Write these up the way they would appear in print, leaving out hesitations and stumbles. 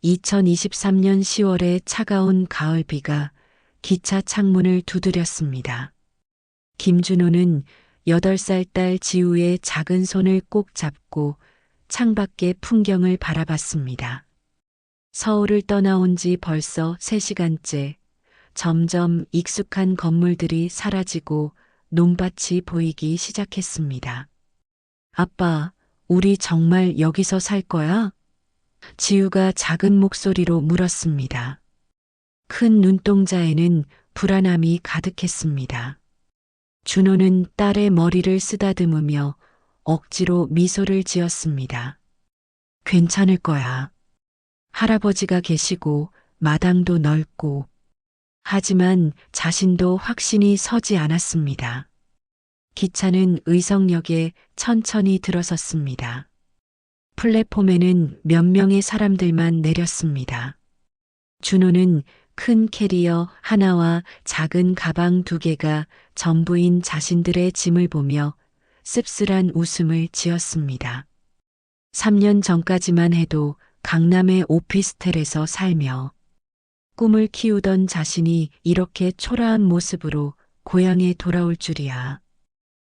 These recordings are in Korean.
2023년 10월의 차가운 가을비가 기차 창문을 두드렸습니다. 김준호는 8살 딸 지우의 작은 손을 꼭 잡고 창밖의 풍경을 바라봤습니다. 서울을 떠나온 지 벌써 3시간째 점점 익숙한 건물들이 사라지고 논밭이 보이기 시작했습니다. 아빠, 우리 정말 여기서 살 거야? 지우가 작은 목소리로 물었습니다. 큰 눈동자에는 불안함이 가득했습니다. 준호는 딸의 머리를 쓰다듬으며 억지로 미소를 지었습니다. 괜찮을 거야. 할아버지가 계시고 마당도 넓고. 하지만 자신도 확신이 서지 않았습니다. 기차는 의성역에 천천히 들어섰습니다. 플랫폼에는 몇 명의 사람들만 내렸습니다. 준호는 큰 캐리어 하나와 작은 가방 2개가 전부인 자신들의 짐을 보며 씁쓸한 웃음을 지었습니다. 3년 전까지만 해도 강남의 오피스텔에서 살며 꿈을 키우던 자신이 이렇게 초라한 모습으로 고향에 돌아올 줄이야.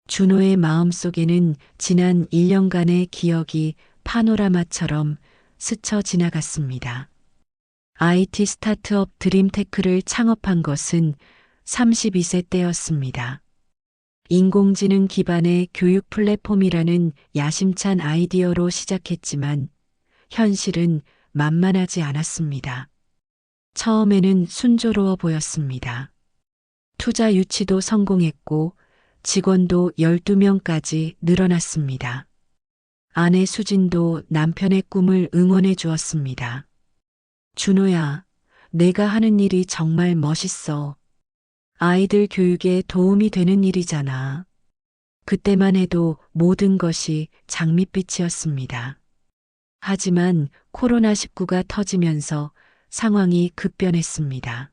준호의 마음속에는 지난 1년간의 기억이 파노라마처럼 스쳐 지나갔습니다. IT 스타트업 드림테크를 창업한 것은 32세 때였습니다. 인공지능 기반의 교육 플랫폼이라는 야심찬 아이디어로 시작했지만 현실은 만만하지 않았습니다. 처음에는 순조로워 보였습니다. 투자 유치도 성공했고 직원도 12명까지 늘어났습니다. 아내 수진도 남편의 꿈을 응원해 주었습니다. 준호야, 내가 하는 일이 정말 멋있어. 아이들 교육에 도움이 되는 일이잖아. 그때만 해도 모든 것이 장밋빛이었습니다. 하지만 코로나19가 터지면서 상황이 급변했습니다.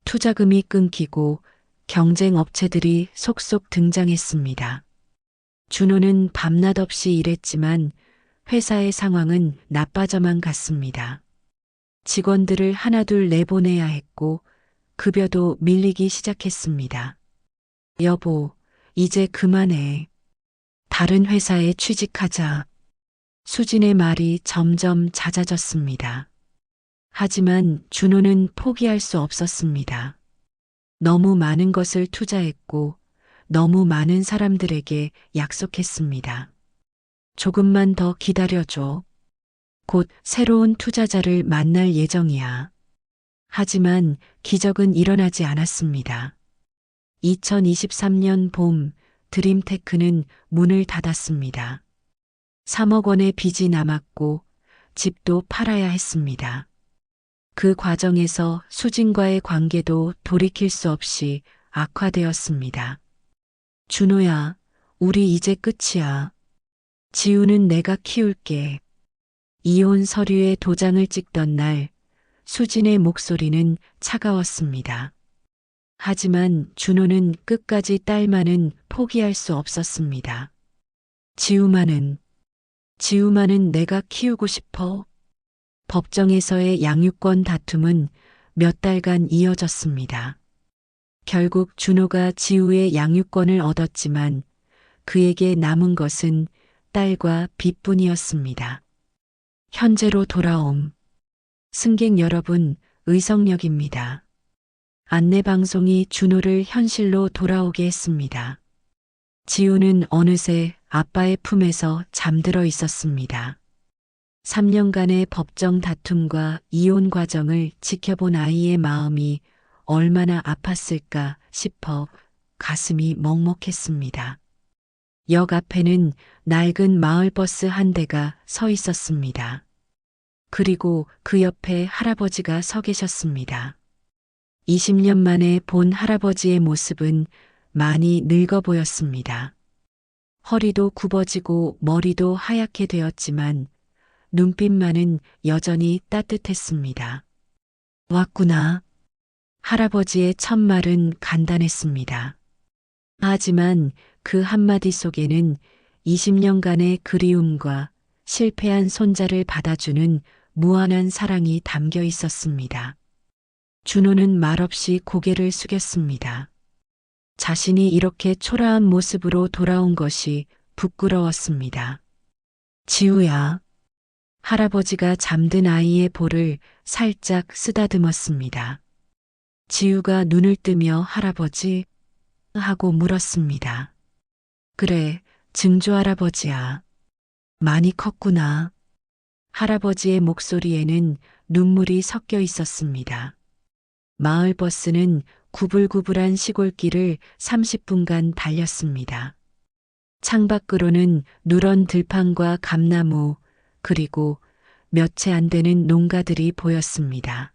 투자금이 끊기고 경쟁 업체들이 속속 등장했습니다. 준호는 밤낮 없이 일했지만 회사의 상황은 나빠져만 갔습니다. 직원들을 하나둘 내보내야 했고 급여도 밀리기 시작했습니다. 여보, 이제 그만해. 다른 회사에 취직하자. 수진의 말이 점점 잦아졌습니다. 하지만 준호는 포기할 수 없었습니다. 너무 많은 것을 투자했고 너무 많은 사람들에게 약속했습니다. 조금만 더 기다려줘. 곧 새로운 투자자를 만날 예정이야. 하지만 기적은 일어나지 않았습니다. 2023년 봄 드림테크는 문을 닫았습니다. 3억 원의 빚이 남았고 집도 팔아야 했습니다. 그 과정에서 수진과의 관계도 돌이킬 수 없이 악화되었습니다. 준호야, 우리 이제 끝이야. 지우는 내가 키울게. 이혼 서류에 도장을 찍던 날 수진의 목소리는 차가웠습니다. 하지만 준호는 끝까지 딸만은 포기할 수 없었습니다. 지우만은 내가 키우고 싶어. 법정에서의 양육권 다툼은 몇 달간 이어졌습니다. 결국 준호가 지우의 양육권을 얻었지만 그에게 남은 것은 딸과 빚뿐이었습니다. 현재로 돌아옴. 승객 여러분, 의성역입니다. 안내방송이 준호를 현실로 돌아오게 했습니다. 지우는 어느새 아빠의 품에서 잠들어 있었습니다. 3년간의 법정 다툼과 이혼 과정을 지켜본 아이의 마음이 얼마나 아팠을까 싶어 가슴이 먹먹했습니다. 역 앞에는 낡은 마을버스 한 대가 서 있었습니다. 그리고 그 옆에 할아버지가 서 계셨습니다. 20년 만에 본 할아버지의 모습은 많이 늙어 보였습니다. 허리도 굽어지고 머리도 하얗게 되었지만 눈빛만은 여전히 따뜻했습니다. 왔구나. 할아버지의 첫 말은 간단했습니다. 하지만 그 한마디 속에는 20년간의 그리움과 실패한 손자를 받아주는 무한한 사랑이 담겨 있었습니다. 준호는 말없이 고개를 숙였습니다. 자신이 이렇게 초라한 모습으로 돌아온 것이 부끄러웠습니다. 지우야. 할아버지가 잠든 아이의 볼을 살짝 쓰다듬었습니다. 지우가 눈을 뜨며 할아버지? 하고 물었습니다. 그래, 증조할아버지야. 많이 컸구나. 할아버지의 목소리에는 눈물이 섞여 있었습니다. 마을 버스는 구불구불한 시골길을 30분간 달렸습니다. 창밖으로는 누런 들판과 감나무, 그리고 몇 채 안 되는 농가들이 보였습니다.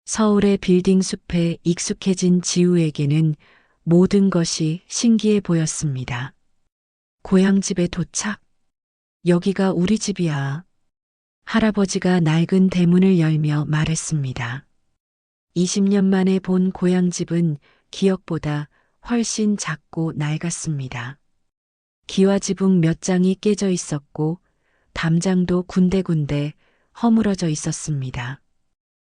서울의 빌딩 숲에 익숙해진 지우에게는 모든 것이 신기해 보였습니다. 고향집에 도착. 여기가 우리 집이야. 할아버지가 낡은 대문을 열며 말했습니다. 20년 만에 본 고향집은 기억보다 훨씬 작고 낡았습니다. 기와지붕 몇 장이 깨져 있었고 담장도 군데군데 허물어져 있었습니다.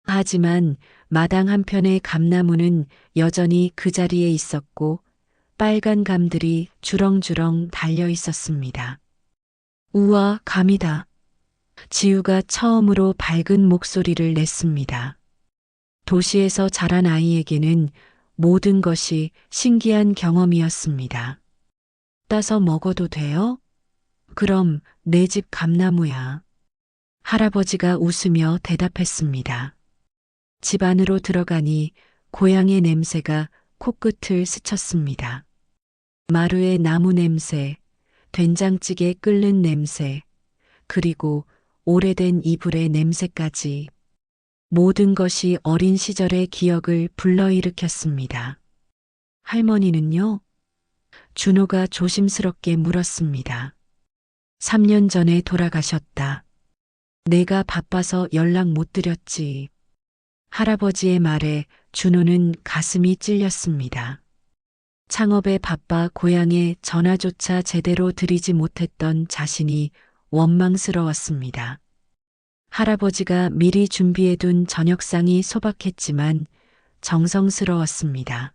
하지만 마당 한편의 감나무는 여전히 그 자리에 있었고 빨간 감들이 주렁주렁 달려 있었습니다. 우와, 감이다. 지우가 처음으로 밝은 목소리를 냈습니다. 도시에서 자란 아이에게는 모든 것이 신기한 경험이었습니다. 따서 먹어도 돼요? 그럼 내 집 감나무야. 할아버지가 웃으며 대답했습니다. 집 안으로 들어가니 고향의 냄새가 코끝을 스쳤습니다. 마루의 나무 냄새, 된장찌개 끓는 냄새, 그리고 오래된 이불의 냄새까지 모든 것이 어린 시절의 기억을 불러일으켰습니다. 할머니는요? 준호가 조심스럽게 물었습니다. 3년 전에 돌아가셨다. 내가 바빠서 연락 못 드렸지. 할아버지의 말에 준호는 가슴이 찔렸습니다. 창업에 바빠 고향에 전화조차 제대로 드리지 못했던 자신이 원망스러웠습니다. 할아버지가 미리 준비해둔 저녁상이 소박했지만 정성스러웠습니다.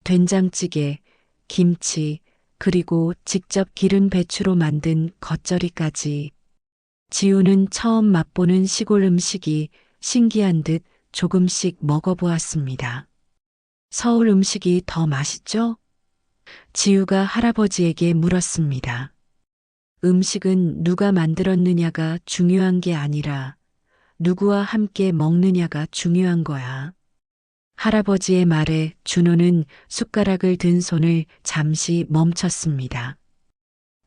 된장찌개, 김치, 그리고 직접 기른 배추로 만든 겉절이까지. 지우는 처음 맛보는 시골 음식이 신기한 듯 조금씩 먹어보았습니다. 서울 음식이 더 맛있죠? 지우가 할아버지에게 물었습니다. 음식은 누가 만들었느냐가 중요한 게 아니라 누구와 함께 먹느냐가 중요한 거야. 할아버지의 말에 준호는 숟가락을 든 손을 잠시 멈췄습니다.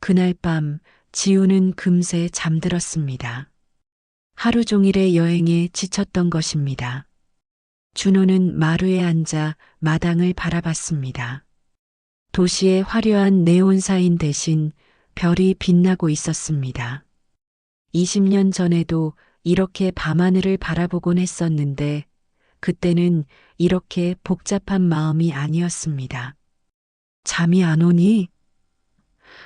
그날 밤 지우는 금세 잠들었습니다. 하루 종일의 여행에 지쳤던 것입니다. 준호는 마루에 앉아 마당을 바라봤습니다. 도시의 화려한 네온사인 대신 별이 빛나고 있었습니다. 20년 전에도 이렇게 밤하늘을 바라보곤 했었는데 그때는 이렇게 복잡한 마음이 아니었습니다. 잠이 안 오니?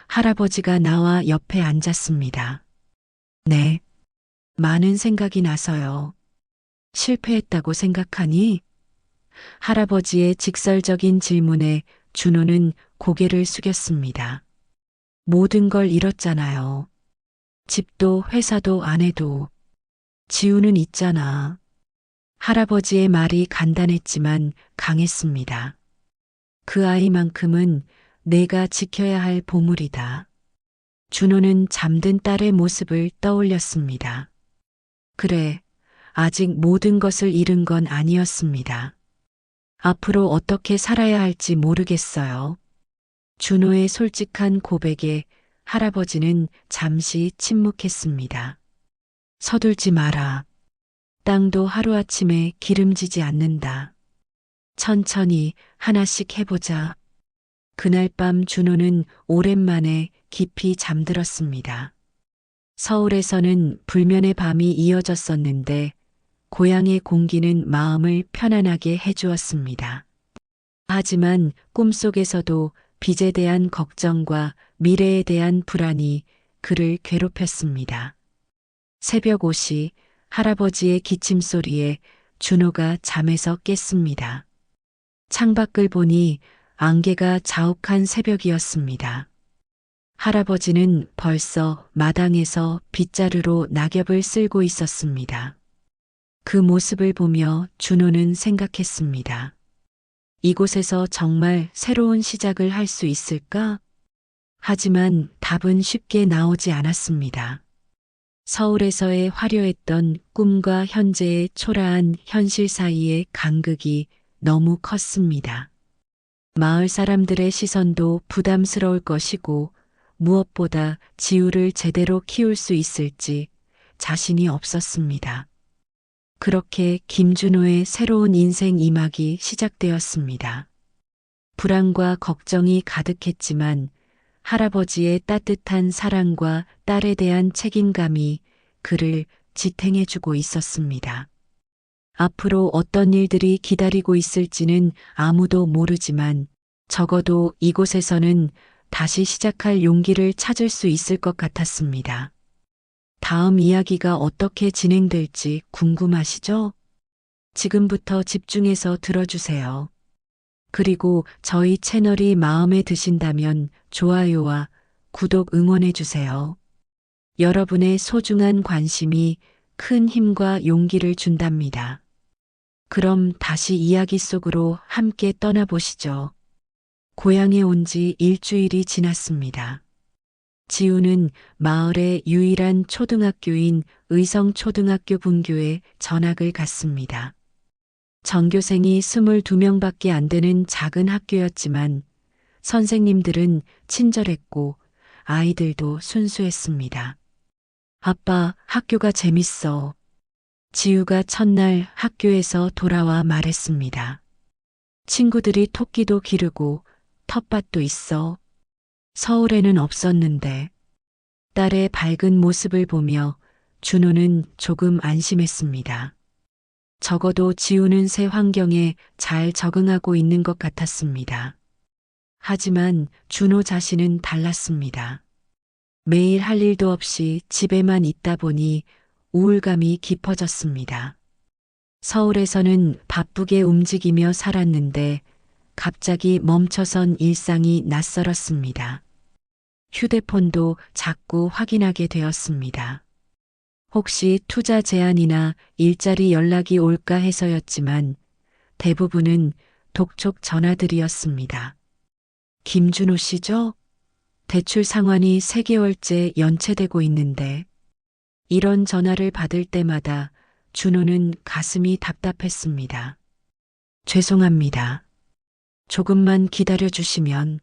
할아버지가 나와 옆에 앉았습니다. 네. 많은 생각이 나서요. 실패했다고 생각하니? 할아버지의 직설적인 질문에 준호는 고개를 숙였습니다. 모든 걸 잃었잖아요. 집도 회사도 아내도. 지우는 있잖아. 할아버지의 말이 간단했지만 강했습니다. 그 아이만큼은 내가 지켜야 할 보물이다. 준호는 잠든 딸의 모습을 떠올렸습니다. 그래, 아직 모든 것을 잃은 건 아니었습니다. 앞으로 어떻게 살아야 할지 모르겠어요. 준호의 솔직한 고백에 할아버지는 잠시 침묵했습니다. 서둘지 마라. 땅도 하루아침에 기름지지 않는다. 천천히 하나씩 해보자. 그날 밤 준호는 오랜만에 깊이 잠들었습니다. 서울에서는 불면의 밤이 이어졌었는데 고향의 공기는 마음을 편안하게 해주었습니다. 하지만 꿈속에서도 빚에 대한 걱정과 미래에 대한 불안이 그를 괴롭혔습니다. 새벽 5시 할아버지의 기침 소리에 준호가 잠에서 깼습니다. 창밖을 보니 안개가 자욱한 새벽이었습니다. 할아버지는 벌써 마당에서 빗자루로 낙엽을 쓸고 있었습니다. 그 모습을 보며 준호는 생각했습니다. 이곳에서 정말 새로운 시작을 할 수 있을까? 하지만 답은 쉽게 나오지 않았습니다. 서울에서의 화려했던 꿈과 현재의 초라한 현실 사이의 간극이 너무 컸습니다. 마을 사람들의 시선도 부담스러울 것이고 무엇보다 지우를 제대로 키울 수 있을지 자신이 없었습니다. 그렇게 김준호의 새로운 인생 2막이 시작되었습니다. 불안과 걱정이 가득했지만 할아버지의 따뜻한 사랑과 딸에 대한 책임감이 그를 지탱해주고 있었습니다. 앞으로 어떤 일들이 기다리고 있을지는 아무도 모르지만 적어도 이곳에서는 다시 시작할 용기를 찾을 수 있을 것 같았습니다. 다음 이야기가 어떻게 진행될지 궁금하시죠? 지금부터 집중해서 들어주세요. 그리고 저희 채널이 마음에 드신다면 좋아요와 구독 응원해주세요. 여러분의 소중한 관심이 큰 힘과 용기를 준답니다. 그럼 다시 이야기 속으로 함께 떠나보시죠. 고향에 온 지 일주일이 지났습니다. 지우는 마을의 유일한 초등학교인 의성초등학교 분교에 전학을 갔습니다. 전교생이 22명밖에 안 되는 작은 학교였지만 선생님들은 친절했고 아이들도 순수했습니다. 아빠, 학교가 재밌어. 지우가 첫날 학교에서 돌아와 말했습니다. 친구들이 토끼도 기르고 텃밭도 있어. 서울에는 없었는데. 딸의 밝은 모습을 보며 준호는 조금 안심했습니다. 적어도 지우는 새 환경에 잘 적응하고 있는 것 같았습니다. 하지만 준호 자신은 달랐습니다. 매일 할 일도 없이 집에만 있다 보니 우울감이 깊어졌습니다. 서울에서는 바쁘게 움직이며 살았는데 갑자기 멈춰선 일상이 낯설었습니다. 휴대폰도 자꾸 확인하게 되었습니다. 혹시 투자 제안이나 일자리 연락이 올까 해서였지만 대부분은 독촉 전화들이었습니다. 김준호 씨죠? 대출 상환이 3개월째 연체되고 있는데 이런 전화를 받을 때마다 준호는 가슴이 답답했습니다. 죄송합니다. 조금만 기다려 주시면.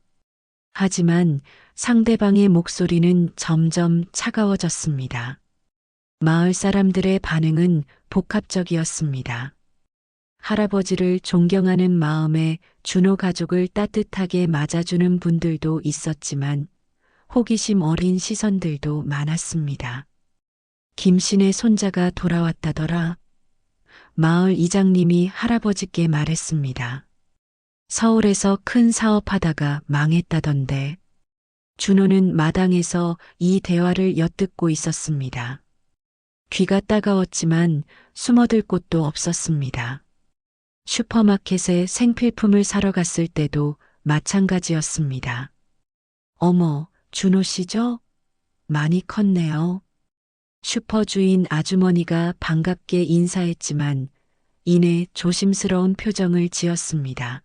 하지만 상대방의 목소리는 점점 차가워졌습니다. 마을 사람들의 반응은 복합적이었습니다. 할아버지를 존경하는 마음에 준호 가족을 따뜻하게 맞아주는 분들도 있었지만 호기심 어린 시선들도 많았습니다. 김씨네 손자가 돌아왔다더라. 마을 이장님이 할아버지께 말했습니다. 서울에서 큰 사업하다가 망했다던데. 준호는 마당에서 이 대화를 엿듣고 있었습니다. 귀가 따가웠지만 숨어들 곳도 없었습니다. 슈퍼마켓에 생필품을 사러 갔을 때도 마찬가지였습니다. 어머, 준호 씨죠? 많이 컸네요. 슈퍼 주인 아주머니가 반갑게 인사했지만 이내 조심스러운 표정을 지었습니다.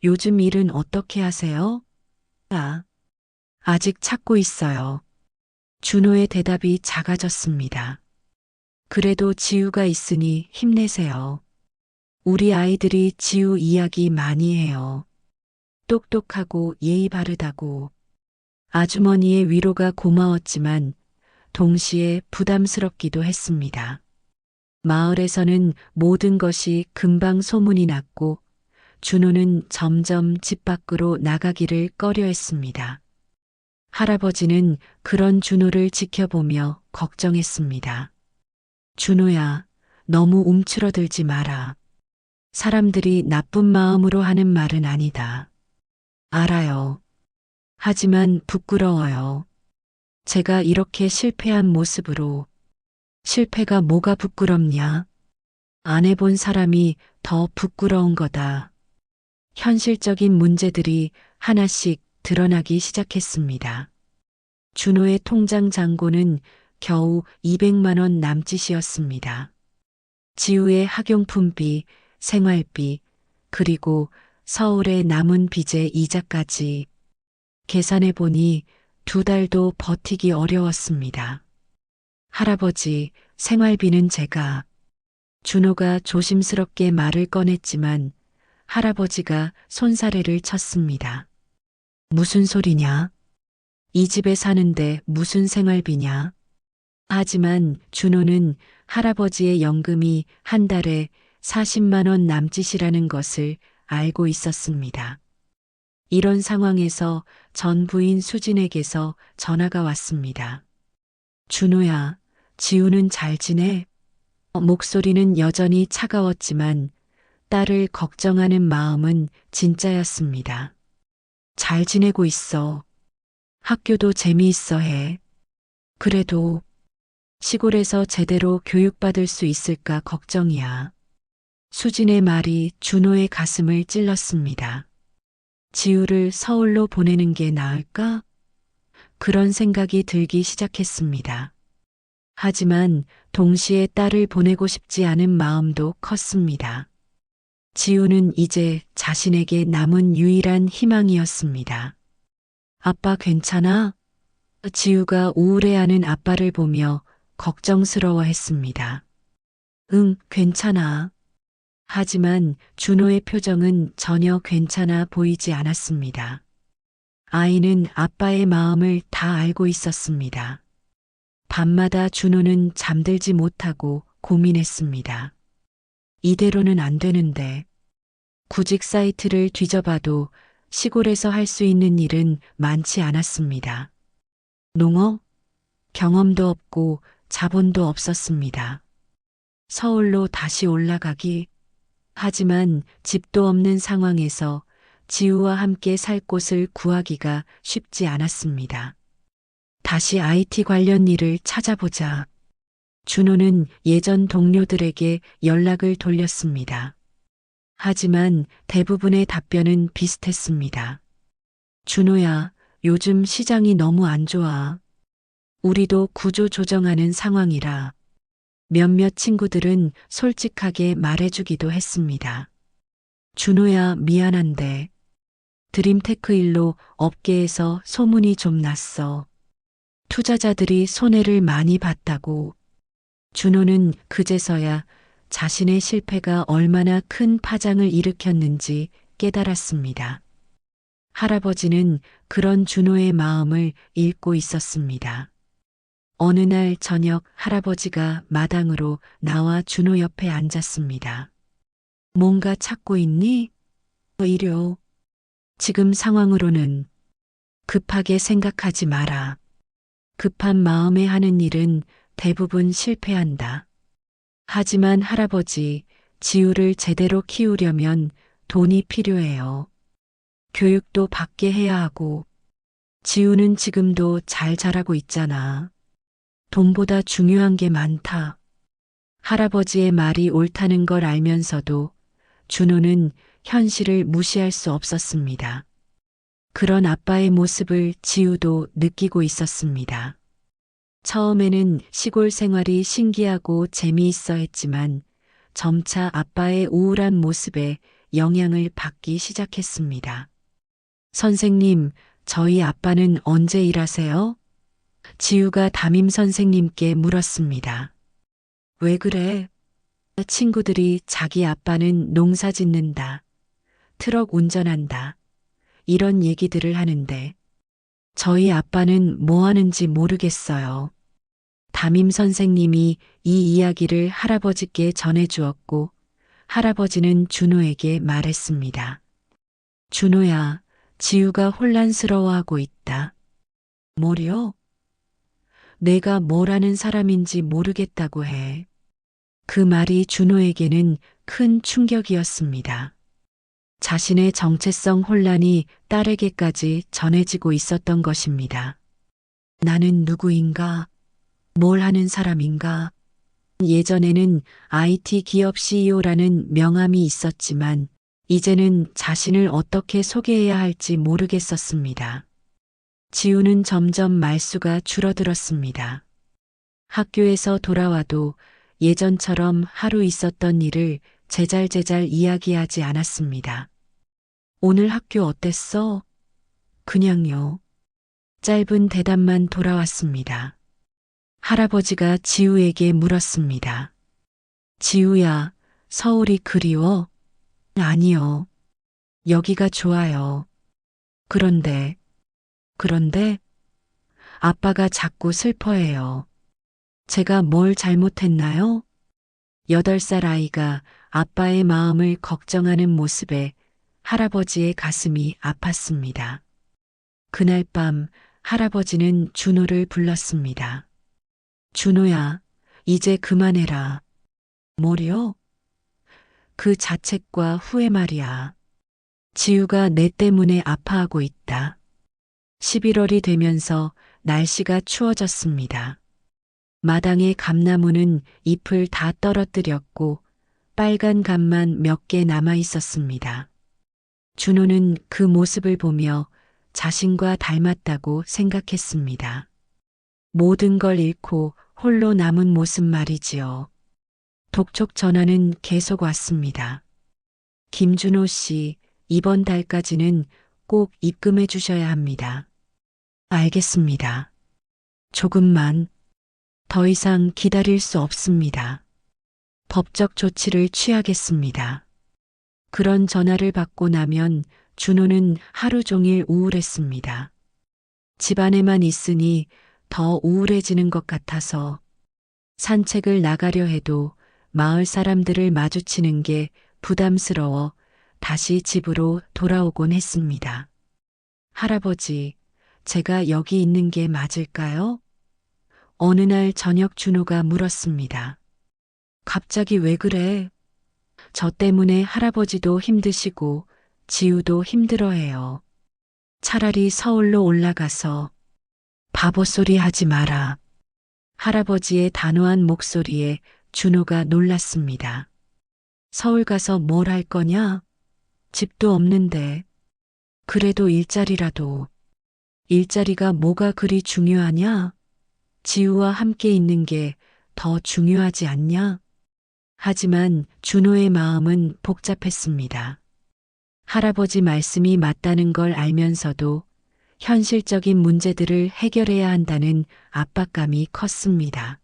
요즘 일은 어떻게 하세요? 아직 찾고 있어요. 준호의 대답이 작아졌습니다. 그래도 지우가 있으니 힘내세요. 우리 아이들이 지우 이야기 많이 해요. 똑똑하고 예의 바르다고. 아주머니의 위로가 고마웠지만 동시에 부담스럽기도 했습니다. 마을에서는 모든 것이 금방 소문이 났고 준호는 점점 집 밖으로 나가기를 꺼려했습니다. 할아버지는 그런 준호를 지켜보며 걱정했습니다. 준호야, 너무 움츠러들지 마라. 사람들이 나쁜 마음으로 하는 말은 아니다. 알아요. 하지만 부끄러워요. 제가 이렇게 실패한 모습으로 실패가 뭐가 부끄럽냐? 안 해본 사람이 더 부끄러운 거다. 현실적인 문제들이 하나씩 드러나기 시작했습니다. 준호의 통장 잔고는 겨우 200만 원 남짓이었습니다. 지우의 학용품비, 생활비, 그리고 서울에 남은 빚의 이자까지 계산해 보니 2달도 버티기 어려웠습니다. 할아버지, 생활비는 제가. 준호가 조심스럽게 말을 꺼냈지만 할아버지가 손사래를 쳤습니다. 무슨 소리냐? 이 집에 사는데 무슨 생활비냐? 하지만 준호는 할아버지의 연금이 한 달에 40만 원 남짓이라는 것을 알고 있었습니다. 이런 상황에서 전 부인 수진에게서 전화가 왔습니다. 준호야, 지우는 잘 지내? 목소리는 여전히 차가웠지만 딸을 걱정하는 마음은 진짜였습니다. 잘 지내고 있어. 학교도 재미있어 해. 그래도 시골에서 제대로 교육받을 수 있을까 걱정이야. 수진의 말이 준호의 가슴을 찔렀습니다. 지우를 서울로 보내는 게 나을까? 그런 생각이 들기 시작했습니다. 하지만 동시에 딸을 보내고 싶지 않은 마음도 컸습니다. 지우는 이제 자신에게 남은 유일한 희망이었습니다. 아빠 괜찮아? 지우가 우울해하는 아빠를 보며 걱정스러워했습니다. 응, 괜찮아. 하지만 준호의 표정은 전혀 괜찮아 보이지 않았습니다. 아이는 아빠의 마음을 다 알고 있었습니다. 밤마다 준호는 잠들지 못하고 고민했습니다. 이대로는 안 되는데. 구직 사이트를 뒤져봐도 시골에서 할 수 있는 일은 많지 않았습니다. 농업? 경험도 없고 자본도 없었습니다. 서울로 다시 올라가기? 하지만 집도 없는 상황에서 지우와 함께 살 곳을 구하기가 쉽지 않았습니다. 다시 IT 관련 일을 찾아보자. 준호는 예전 동료들에게 연락을 돌렸습니다. 하지만 대부분의 답변은 비슷했습니다. 준호야, 요즘 시장이 너무 안 좋아. 우리도 구조 조정하는 상황이라. 몇몇 친구들은 솔직하게 말해주기도 했습니다. 준호야, 미안한데. 드림테크 일로 업계에서 소문이 좀 났어. 투자자들이 손해를 많이 봤다고. 준호는 그제서야 자신의 실패가 얼마나 큰 파장을 일으켰는지 깨달았습니다. 할아버지는 그런 준호의 마음을 읽고 있었습니다. 어느 날 저녁 할아버지가 마당으로 나와 준호 옆에 앉았습니다. 뭔가 찾고 있니? 이려. 지금 상황으로는 급하게 생각하지 마라. 급한 마음에 하는 일은 대부분 실패한다. 하지만 할아버지, 지우를 제대로 키우려면 돈이 필요해요. 교육도 받게 해야 하고, 지우는 지금도 잘 자라고 있잖아. 돈보다 중요한 게 많다. 할아버지의 말이 옳다는 걸 알면서도 준호는 현실을 무시할 수 없었습니다. 그런 아빠의 모습을 지우도 느끼고 있었습니다. 처음에는 시골 생활이 신기하고 재미있어 했지만 점차 아빠의 우울한 모습에 영향을 받기 시작했습니다. 선생님, 저희 아빠는 언제 일하세요? 지우가 담임 선생님께 물었습니다. 왜 그래? 친구들이 자기 아빠는 농사 짓는다. 트럭 운전한다. 이런 얘기들을 하는데 저희 아빠는 뭐 하는지 모르겠어요. 담임 선생님이 이 이야기를 할아버지께 전해주었고 할아버지는 준호에게 말했습니다. 준호야, 지우가 혼란스러워하고 있다. 뭐려? 내가 뭘 하는 사람인지 모르겠다고 해. 그 말이 준호에게는 큰 충격이었습니다. 자신의 정체성 혼란이 딸에게까지 전해지고 있었던 것입니다. 나는 누구인가? 뭘 하는 사람인가? 예전에는 IT 기업 CEO라는 명함이 있었지만 이제는 자신을 어떻게 소개해야 할지 모르겠었습니다. 지우는 점점 말수가 줄어들었습니다. 학교에서 돌아와도 예전처럼 하루 있었던 일을 제잘제잘 이야기하지 않았습니다. 오늘 학교 어땠어? 그냥요. 짧은 대답만 돌아왔습니다. 할아버지가 지우에게 물었습니다. 지우야, 서울이 그리워? 아니요. 여기가 좋아요. 그런데, 그런데 아빠가 자꾸 슬퍼해요. 제가 뭘 잘못했나요? 8살 아이가 아빠의 마음을 걱정하는 모습에 할아버지의 가슴이 아팠습니다. 그날 밤 할아버지는 준호를 불렀습니다. 준호야, 이제 그만해라. 뭐요? 그 자책과 후회 말이야. 지우가 내 때문에 아파하고 있다. 11월이 되면서 날씨가 추워졌습니다. 마당의 감나무는 잎을 다 떨어뜨렸고 빨간 감만 몇 개 남아 있었습니다. 준호는 그 모습을 보며 자신과 닮았다고 생각했습니다. 모든 걸 잃고 홀로 남은 모습 말이지요. 독촉 전화는 계속 왔습니다. 김준호 씨, 이번 달까지는 꼭 입금해 주셔야 합니다. 알겠습니다. 조금만. 더 이상 기다릴 수 없습니다. 법적 조치를 취하겠습니다. 그런 전화를 받고 나면 준호는 하루 종일 우울했습니다. 집안에만 있으니 더 우울해지는 것 같아서 산책을 나가려 해도 마을 사람들을 마주치는 게 부담스러워 다시 집으로 돌아오곤 했습니다. 할아버지, 제가 여기 있는 게 맞을까요? 어느 날 저녁 준호가 물었습니다. 갑자기 왜 그래? 저 때문에 할아버지도 힘드시고 지우도 힘들어해요. 차라리 서울로 올라가서 바보 소리 하지 마라. 할아버지의 단호한 목소리에 준호가 놀랐습니다. 서울 가서 뭘 할 거냐? 집도 없는데. 그래도 일자리라도. 일자리가 뭐가 그리 중요하냐? 지우와 함께 있는 게 더 중요하지 않냐? 하지만 준호의 마음은 복잡했습니다. 할아버지 말씀이 맞다는 걸 알면서도 현실적인 문제들을 해결해야 한다는 압박감이 컸습니다.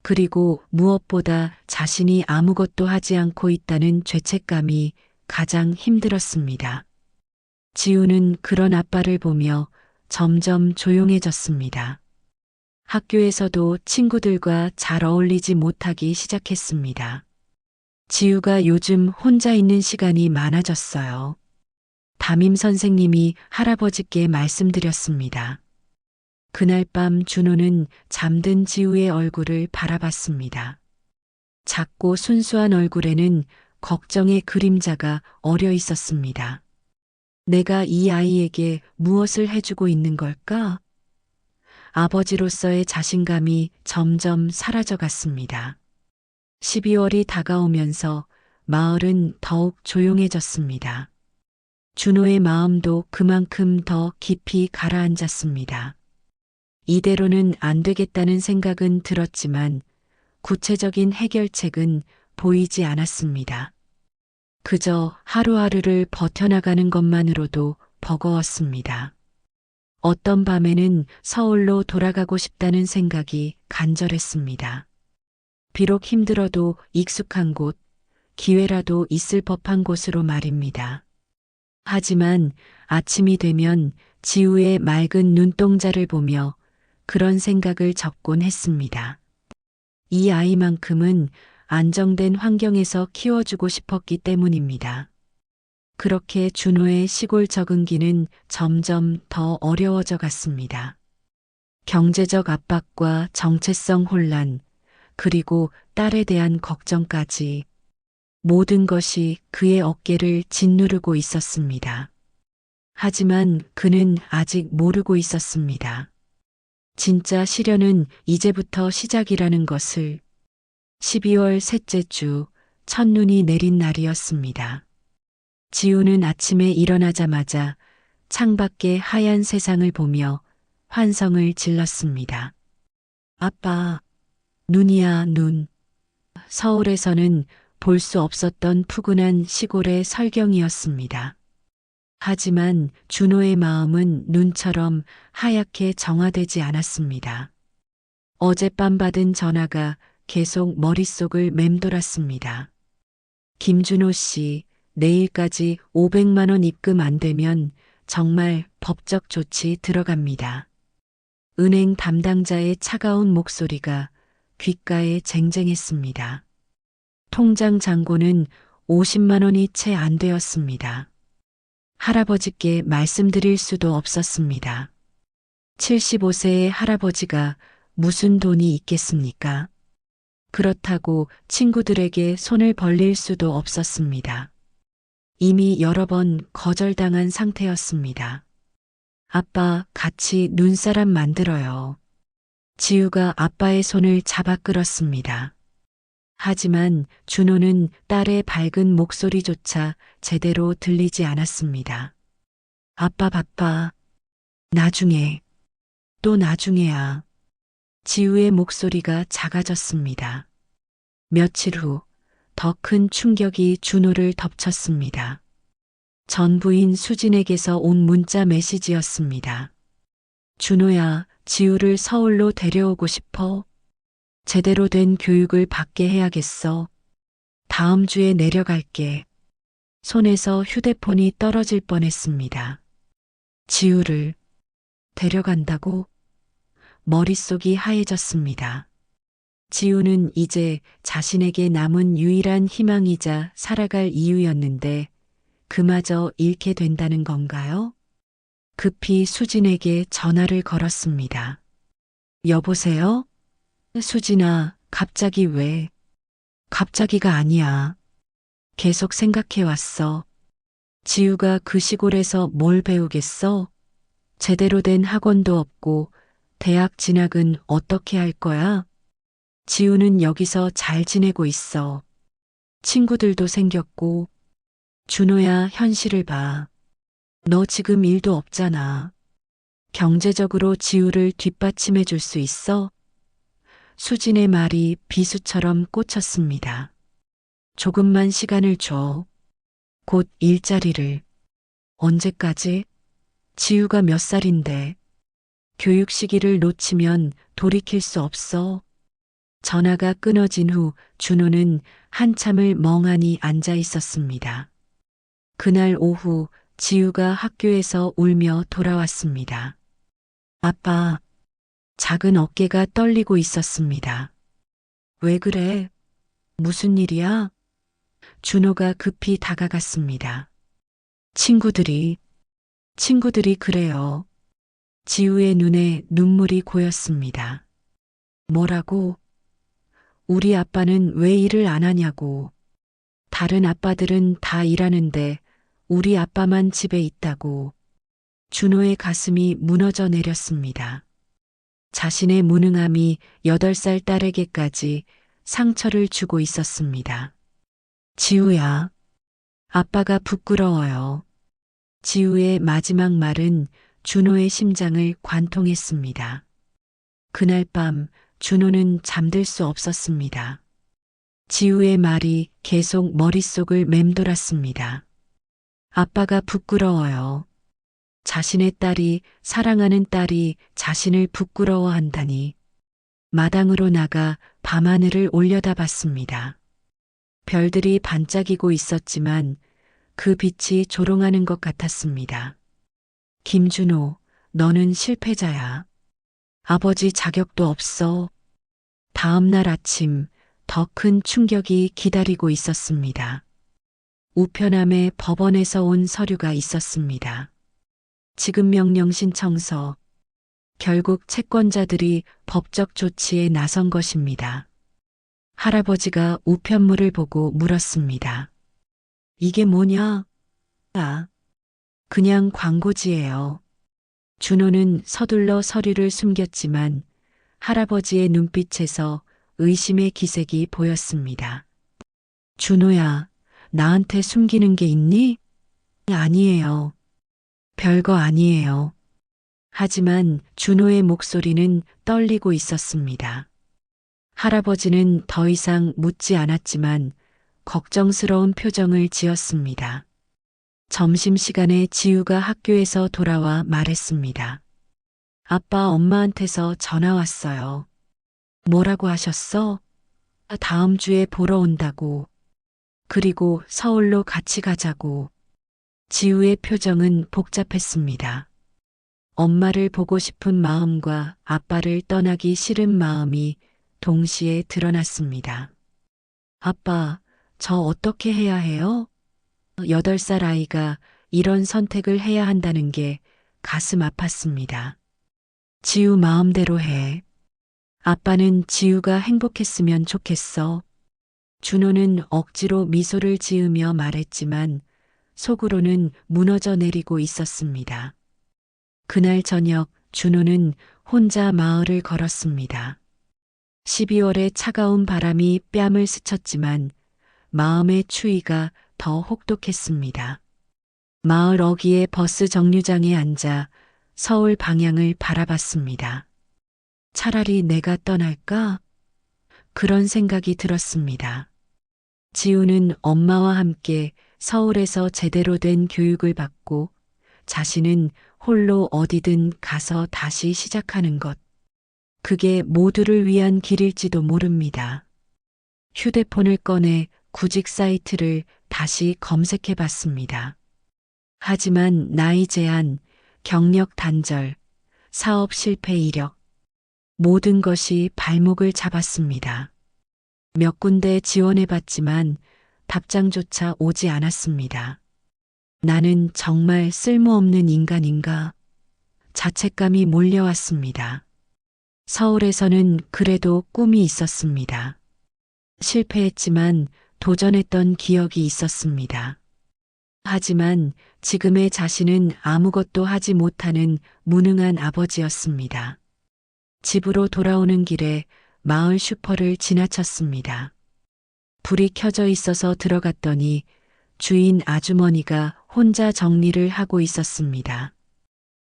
그리고 무엇보다 자신이 아무것도 하지 않고 있다는 죄책감이 가장 힘들었습니다. 지우는 그런 아빠를 보며 점점 조용해졌습니다. 학교에서도 친구들과 잘 어울리지 못하기 시작했습니다. 지우가 요즘 혼자 있는 시간이 많아졌어요. 담임 선생님이 할아버지께 말씀드렸습니다. 그날 밤 준호는 잠든 지우의 얼굴을 바라봤습니다. 작고 순수한 얼굴에는 걱정의 그림자가 어려 있었습니다. 내가 이 아이에게 무엇을 해주고 있는 걸까? 아버지로서의 자신감이 점점 사라져갔습니다. 12월이 다가오면서 마을은 더욱 조용해졌습니다. 준호의 마음도 그만큼 더 깊이 가라앉았습니다. 이대로는 안 되겠다는 생각은 들었지만 구체적인 해결책은 보이지 않았습니다. 그저 하루하루를 버텨나가는 것만으로도 버거웠습니다. 어떤 밤에는 서울로 돌아가고 싶다는 생각이 간절했습니다. 비록 힘들어도 익숙한 곳, 기회라도 있을 법한 곳으로 말입니다. 하지만 아침이 되면 지우의 맑은 눈동자를 보며 그런 생각을 접곤 했습니다. 이 아이만큼은 안정된 환경에서 키워주고 싶었기 때문입니다. 그렇게 준호의 시골 적응기는 점점 더 어려워져 갔습니다. 경제적 압박과 정체성 혼란, 그리고 딸에 대한 걱정까지 모든 것이 그의 어깨를 짓누르고 있었습니다. 하지만 그는 아직 모르고 있었습니다. 진짜 시련은 이제부터 시작이라는 것을. 12월 셋째 주 첫눈이 내린 날이었습니다. 지우는 아침에 일어나자마자 창밖의 하얀 세상을 보며 환성을 질렀습니다. 아빠, 눈이야, 눈. 서울에서는 볼 수 없었던 푸근한 시골의 설경이었습니다. 하지만 준호의 마음은 눈처럼 하얗게 정화되지 않았습니다. 어젯밤 받은 전화가 계속 머릿속을 맴돌았습니다. 김준호 씨, 내일까지 500만 원 입금 안 되면 정말 법적 조치 들어갑니다. 은행 담당자의 차가운 목소리가 귓가에 쟁쟁했습니다. 통장 잔고는 50만 원이 채 안 되었습니다. 할아버지께 말씀드릴 수도 없었습니다. 75세의 할아버지가 무슨 돈이 있겠습니까? 그렇다고 친구들에게 손을 벌릴 수도 없었습니다. 이미 여러 번 거절당한 상태였습니다. 아빠, 같이 눈사람 만들어요. 지우가 아빠의 손을 잡아 끌었습니다. 하지만 준호는 딸의 밝은 목소리조차 제대로 들리지 않았습니다. 아빠 바빠. 나중에. 또 나중에야. 지우의 목소리가 작아졌습니다. 며칠 후 더 큰 충격이 준호를 덮쳤습니다. 전 부인 수진에게서 온 문자 메시지였습니다. 준호야, 지우를 서울로 데려오고 싶어? 제대로 된 교육을 받게 해야겠어. 다음 주에 내려갈게. 손에서 휴대폰이 떨어질 뻔했습니다. 지우를 데려간다고? 머릿속이 하얘졌습니다. 지우는 이제 자신에게 남은 유일한 희망이자 살아갈 이유였는데 그마저 잃게 된다는 건가요? 급히 수진에게 전화를 걸었습니다. 여보세요? 수진아, 갑자기 왜? 갑자기가 아니야. 계속 생각해왔어. 지우가 그 시골에서 뭘 배우겠어? 제대로 된 학원도 없고 대학 진학은 어떻게 할 거야? 지우는 여기서 잘 지내고 있어. 친구들도 생겼고. 준호야, 현실을 봐. 너 지금 일도 없잖아. 경제적으로 지우를 뒷받침해 줄 수 있어? 수진의 말이 비수처럼 꽂혔습니다. 조금만 시간을 줘. 곧 일자리를. 언제까지? 지우가 몇 살인데. 교육 시기를 놓치면 돌이킬 수 없어. 전화가 끊어진 후 준호는 한참을 멍하니 앉아 있었습니다. 그날 오후 지우가 학교에서 울며 돌아왔습니다. 아빠, 작은 어깨가 떨리고 있었습니다. 왜 그래? 무슨 일이야? 준호가 급히 다가갔습니다. 친구들이 그래요. 지우의 눈에 눈물이 고였습니다. 뭐라고? 우리 아빠는 왜 일을 안 하냐고. 다른 아빠들은 다 일하는데 우리 아빠만 집에 있다고. 준호의 가슴이 무너져 내렸습니다. 자신의 무능함이 8살 딸에게까지 상처를 주고 있었습니다. 지우야, 아빠가 부끄러워요. 지우의 마지막 말은 준호의 심장을 관통했습니다. 그날 밤 준호는 잠들 수 없었습니다. 지우의 말이 계속 머릿속을 맴돌았습니다. 아빠가 부끄러워요. 자신의 딸이, 사랑하는 딸이 자신을 부끄러워한다니. 마당으로 나가 밤하늘을 올려다봤습니다. 별들이 반짝이고 있었지만 그 빛이 조롱하는 것 같았습니다. 김준호, 너는 실패자야. 아버지 자격도 없어. 다음 날 아침 더 큰 충격이 기다리고 있었습니다. 우편함에 법원에서 온 서류가 있었습니다. 지급명령 신청서. 결국 채권자들이 법적 조치에 나선 것입니다. 할아버지가 우편물을 보고 물었습니다. 이게 뭐냐? 아, 그냥 광고지예요. 준호는 서둘러 서류를 숨겼지만 할아버지의 눈빛에서 의심의 기색이 보였습니다. 준호야, 나한테 숨기는 게 있니? 아니에요. 별거 아니에요. 하지만 준호의 목소리는 떨리고 있었습니다. 할아버지는 더 이상 묻지 않았지만 걱정스러운 표정을 지었습니다. 점심시간에 지우가 학교에서 돌아와 말했습니다. 아빠, 엄마한테서 전화 왔어요. 뭐라고 하셨어? 다음 주에 보러 온다고. 그리고 서울로 같이 가자고. 지우의 표정은 복잡했습니다. 엄마를 보고 싶은 마음과 아빠를 떠나기 싫은 마음이 동시에 드러났습니다. 아빠, 저 어떻게 해야 해요? 8살 아이가 이런 선택을 해야 한다는 게 가슴 아팠습니다. 지우 마음대로 해. 아빠는 지우가 행복했으면 좋겠어. 준호는 억지로 미소를 지으며 말했지만 속으로는 무너져 내리고 있었습니다. 그날 저녁 준호는 혼자 마을을 걸었습니다. 12월의 차가운 바람이 뺨을 스쳤지만 마음의 추위가 더 혹독했습니다. 마을 어귀의 버스 정류장에 앉아 서울 방향을 바라봤습니다. 차라리 내가 떠날까? 그런 생각이 들었습니다. 지우는 엄마와 함께 서울에서 제대로 된 교육을 받고 자신은 홀로 어디든 가서 다시 시작하는 것. 그게 모두를 위한 길일지도 모릅니다. 휴대폰을 꺼내 구직 사이트를 다시 검색해 봤습니다. 하지만 나이 제한, 경력 단절, 사업 실패 이력, 모든 것이 발목을 잡았습니다. 몇 군데 지원해 봤지만 답장조차 오지 않았습니다. 나는 정말 쓸모없는 인간인가? 자책감이 몰려왔습니다. 서울에서는 그래도 꿈이 있었습니다. 실패했지만 도전했던 기억이 있었습니다. 하지만 지금의 자신은 아무것도 하지 못하는 무능한 아버지였습니다. 집으로 돌아오는 길에 마을 슈퍼를 지나쳤습니다. 불이 켜져 있어서 들어갔더니 주인 아주머니가 혼자 정리를 하고 있었습니다.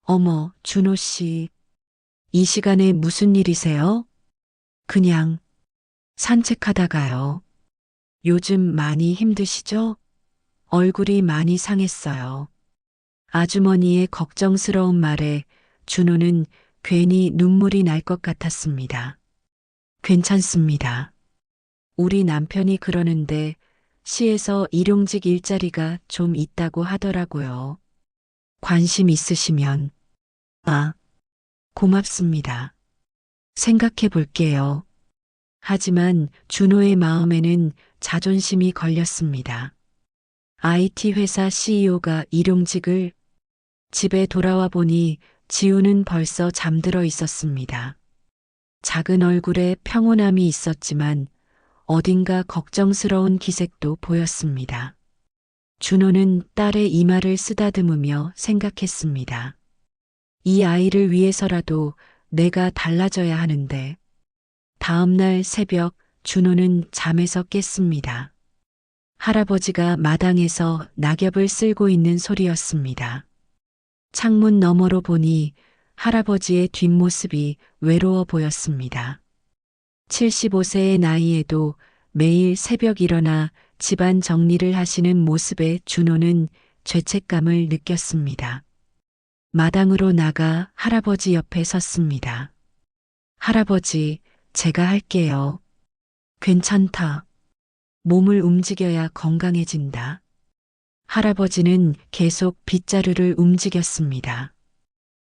어머, 준호 씨. 이 시간에 무슨 일이세요? 그냥 산책하다가요. 요즘 많이 힘드시죠? 얼굴이 많이 상했어요. 아주머니의 걱정스러운 말에 준호는 괜히 눈물이 날 것 같았습니다. 괜찮습니다. 우리 남편이 그러는데 시에서 일용직 일자리가 좀 있다고 하더라고요. 관심 있으시면. 아, 고맙습니다. 생각해 볼게요. 하지만 준호의 마음에는 자존심이 걸렸습니다. IT 회사 CEO가 일용직을 집에 돌아와 보니 지우는 벌써 잠들어 있었습니다. 작은 얼굴에 평온함이 있었지만 어딘가 걱정스러운 기색도 보였습니다. 준호는 딸의 이마를 쓰다듬으며 생각했습니다. 이 아이를 위해서라도 내가 달라져야 하는데. 다음 날 새벽 준호는 잠에서 깼습니다. 할아버지가 마당에서 낙엽을 쓸고 있는 소리였습니다. 창문 너머로 보니 할아버지의 뒷모습이 외로워 보였습니다. 75세의 나이에도 매일 새벽 일어나 집안 정리를 하시는 모습에 준호는 죄책감을 느꼈습니다. 마당으로 나가 할아버지 옆에 섰습니다. 할아버지, 제가 할게요. 괜찮다. 몸을 움직여야 건강해진다. 할아버지는 계속 빗자루를 움직였습니다.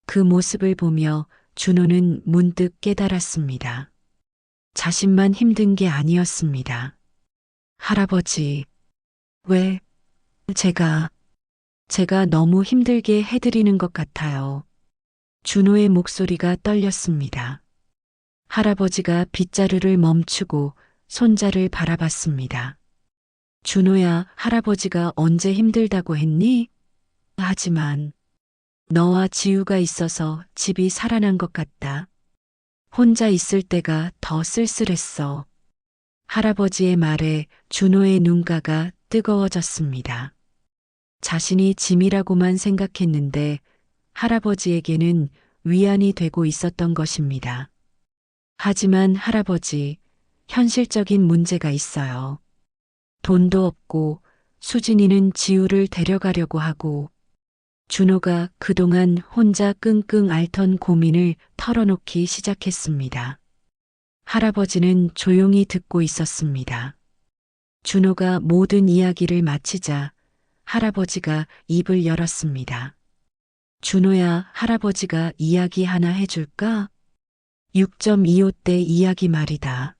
그 모습을 보며 준호는 문득 깨달았습니다. 자신만 힘든 게 아니었습니다. 할아버지, 왜 제가 너무 힘들게 해드리는 것 같아요. 준호의 목소리가 떨렸습니다. 할아버지가 빗자루를 멈추고 손자를 바라봤습니다. 준호야, 할아버지가 언제 힘들다고 했니? 하지만 너와 지우가 있어서 집이 살아난 것 같다. 혼자 있을 때가 더 쓸쓸했어. 할아버지의 말에 준호의 눈가가 뜨거워졌습니다. 자신이 짐이라고만 생각했는데 할아버지에게는 위안이 되고 있었던 것입니다. 하지만 할아버지, 현실적인 문제가 있어요. 돈도 없고 수진이는 지우를 데려가려고 하고 준호가 그동안 혼자 끙끙 앓던 고민을 털어놓기 시작했습니다. 할아버지는 조용히 듣고 있었습니다. 준호가 모든 이야기를 마치자 할아버지가 입을 열었습니다. 준호야, 할아버지가 이야기 하나 해줄까? 6.25 때 이야기 말이다.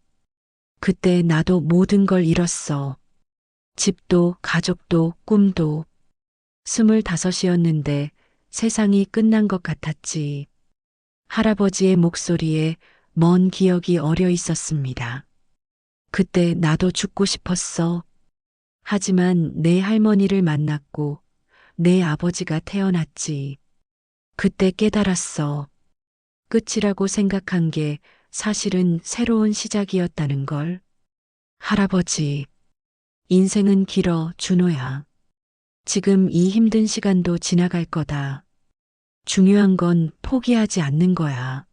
그때 나도 모든 걸 잃었어. 집도, 가족도, 꿈도. 25이었는데 세상이 끝난 것 같았지. 할아버지의 목소리에 먼 기억이 어려 있었습니다. 그때 나도 죽고 싶었어. 하지만 내 할머니를 만났고 내 아버지가 태어났지. 그때 깨달았어. 끝이라고 생각한 게 사실은 새로운 시작이었다는 걸. 할아버지, 인생은 길어, 준호야. 지금 이 힘든 시간도 지나갈 거다. 중요한 건 포기하지 않는 거야.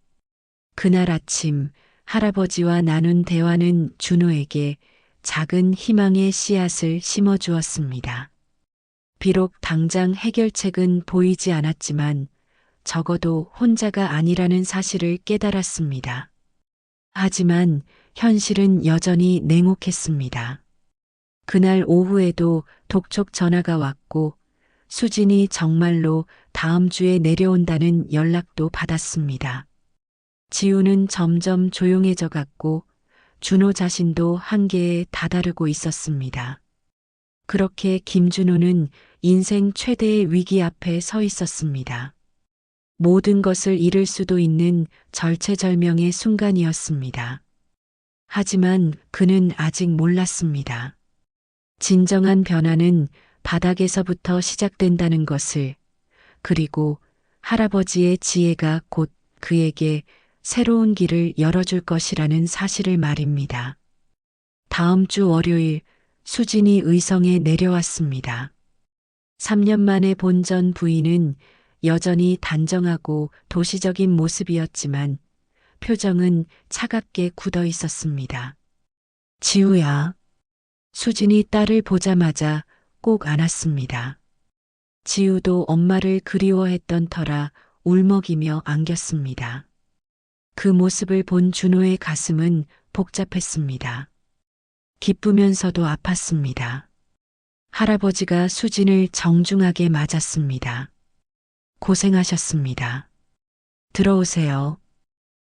그날 아침 할아버지와 나눈 대화는 준호에게 작은 희망의 씨앗을 심어 주었습니다. 비록 당장 해결책은 보이지 않았지만 적어도 혼자가 아니라는 사실을 깨달았습니다. 하지만 현실은 여전히 냉혹했습니다. 그날 오후에도 독촉 전화가 왔고 수진이 정말로 다음 주에 내려온다는 연락도 받았습니다. 지우는 점점 조용해져 갔고 준호 자신도 한계에 다다르고 있었습니다. 그렇게 김준호는 인생 최대의 위기 앞에 서 있었습니다. 모든 것을 잃을 수도 있는 절체절명의 순간이었습니다. 하지만 그는 아직 몰랐습니다. 진정한 변화는 바닥에서부터 시작된다는 것을, 그리고 할아버지의 지혜가 곧 그에게 새로운 길을 열어줄 것이라는 사실을 말입니다. 다음 주 월요일 수진이 의성에 내려왔습니다. 3년 만에 본 전 부인은 여전히 단정하고 도시적인 모습이었지만 표정은 차갑게 굳어 있었습니다. 지우야. 수진이 딸을 보자마자 꼭 안았습니다. 지우도 엄마를 그리워했던 터라 울먹이며 안겼습니다. 그 모습을 본 준호의 가슴은 복잡했습니다. 기쁘면서도 아팠습니다. 할아버지가 수진을 정중하게 맞았습니다. 고생하셨습니다. 들어오세요.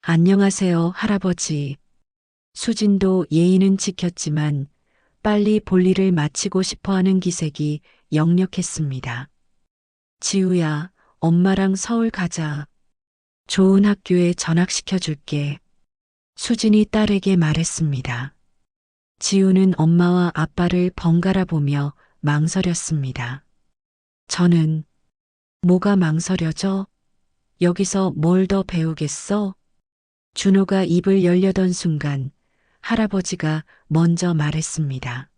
안녕하세요, 할아버지. 수진도 예의는 지켰지만 빨리 볼일을 마치고 싶어하는 기색이 역력했습니다. 지우야, 엄마랑 서울 가자. 좋은 학교에 전학시켜 줄게. 수진이 딸에게 말했습니다. 지우는 엄마와 아빠를 번갈아 보며 망설였습니다. 저는 뭐가 망설여져? 여기서 뭘 더 배우겠어? 준호가 입을 열려던 순간 할아버지가 먼저 말했습니다.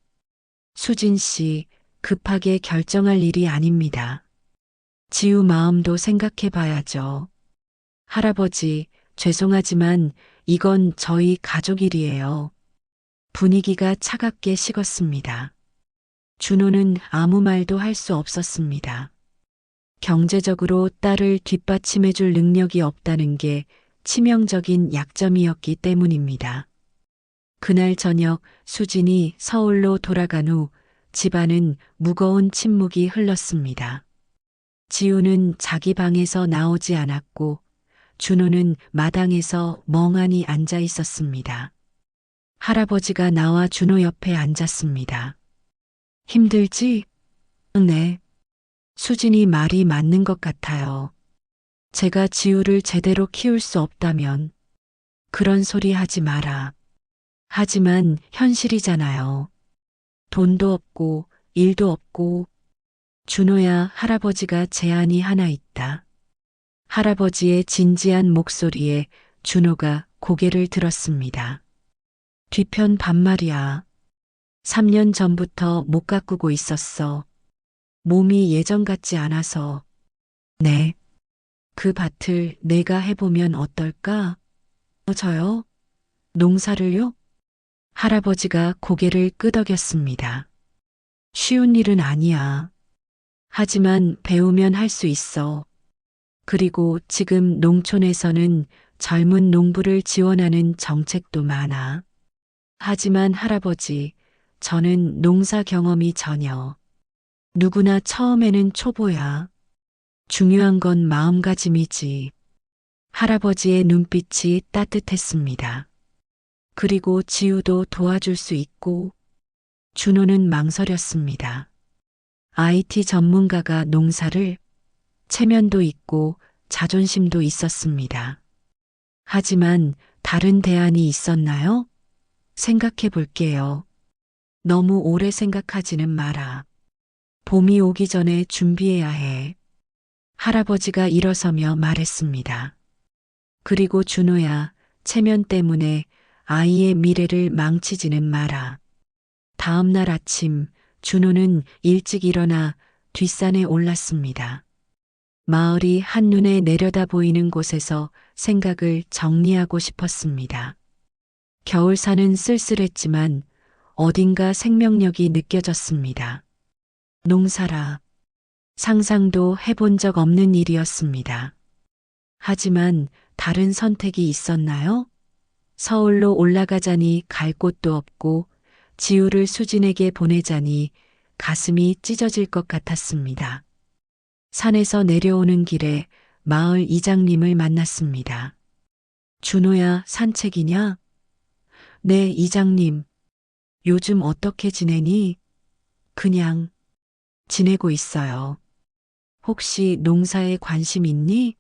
수진 씨, 급하게 결정할 일이 아닙니다. 지우 마음도 생각해 봐야죠. 할아버지, 죄송하지만 이건 저희 가족 일이에요. 분위기가 차갑게 식었습니다. 준호는 아무 말도 할 수 없었습니다. 경제적으로 딸을 뒷받침해 줄 능력이 없다는 게 치명적인 약점이었기 때문입니다. 그날 저녁 수진이 서울로 돌아간 후 집안은 무거운 침묵이 흘렀습니다. 지우는 자기 방에서 나오지 않았고 준호는 마당에서 멍하니 앉아 있었습니다. 할아버지가 나와 준호 옆에 앉았습니다. 힘들지? 네. 수진이 말이 맞는 것 같아요. 제가 지우를 제대로 키울 수 없다면 그런 소리 하지 마라. 하지만 현실이잖아요. 돈도 없고 일도 없고. 준호야, 할아버지가 제안이 하나 있다. 할아버지의 진지한 목소리에 준호가 고개를 들었습니다. 뒤편 반말이야. 3년 전부터 못 가꾸고 있었어. 몸이 예전 같지 않아서. 네. 그 밭을 내가 해보면 어떨까? 저요? 농사를요? 할아버지가 고개를 끄덕였습니다. 쉬운 일은 아니야. 하지만 배우면 할 수 있어. 그리고 지금 농촌에서는 젊은 농부를 지원하는 정책도 많아. 하지만 할아버지, 저는 농사 경험이 전혀. 누구나 처음에는 초보야. 중요한 건 마음가짐이지. 할아버지의 눈빛이 따뜻했습니다. 그리고 지우도 도와줄 수 있고, 준호는 망설였습니다. IT 전문가가 농사를 체면도 있고 자존심도 있었습니다. 하지만 다른 대안이 있었나요? 생각해 볼게요. 너무 오래 생각하지는 마라. 봄이 오기 전에 준비해야 해. 할아버지가 일어서며 말했습니다. 그리고 준호야, 체면 때문에 아이의 미래를 망치지는 마라. 다음 날 아침, 준호는 일찍 일어나 뒷산에 올랐습니다. 마을이 한눈에 내려다 보이는 곳에서 생각을 정리하고 싶었습니다. 겨울산은 쓸쓸했지만 어딘가 생명력이 느껴졌습니다. 농사라. 상상도 해본 적 없는 일이었습니다. 하지만 다른 선택이 있었나요? 서울로 올라가자니 갈 곳도 없고 지우를 수진에게 보내자니 가슴이 찢어질 것 같았습니다. 산에서 내려오는 길에 마을 이장님을 만났습니다. 준호야, 산책이냐? 네, 이장님. 요즘 어떻게 지내니? 그냥 지내고 있어요. 혹시 농사에 관심 있니?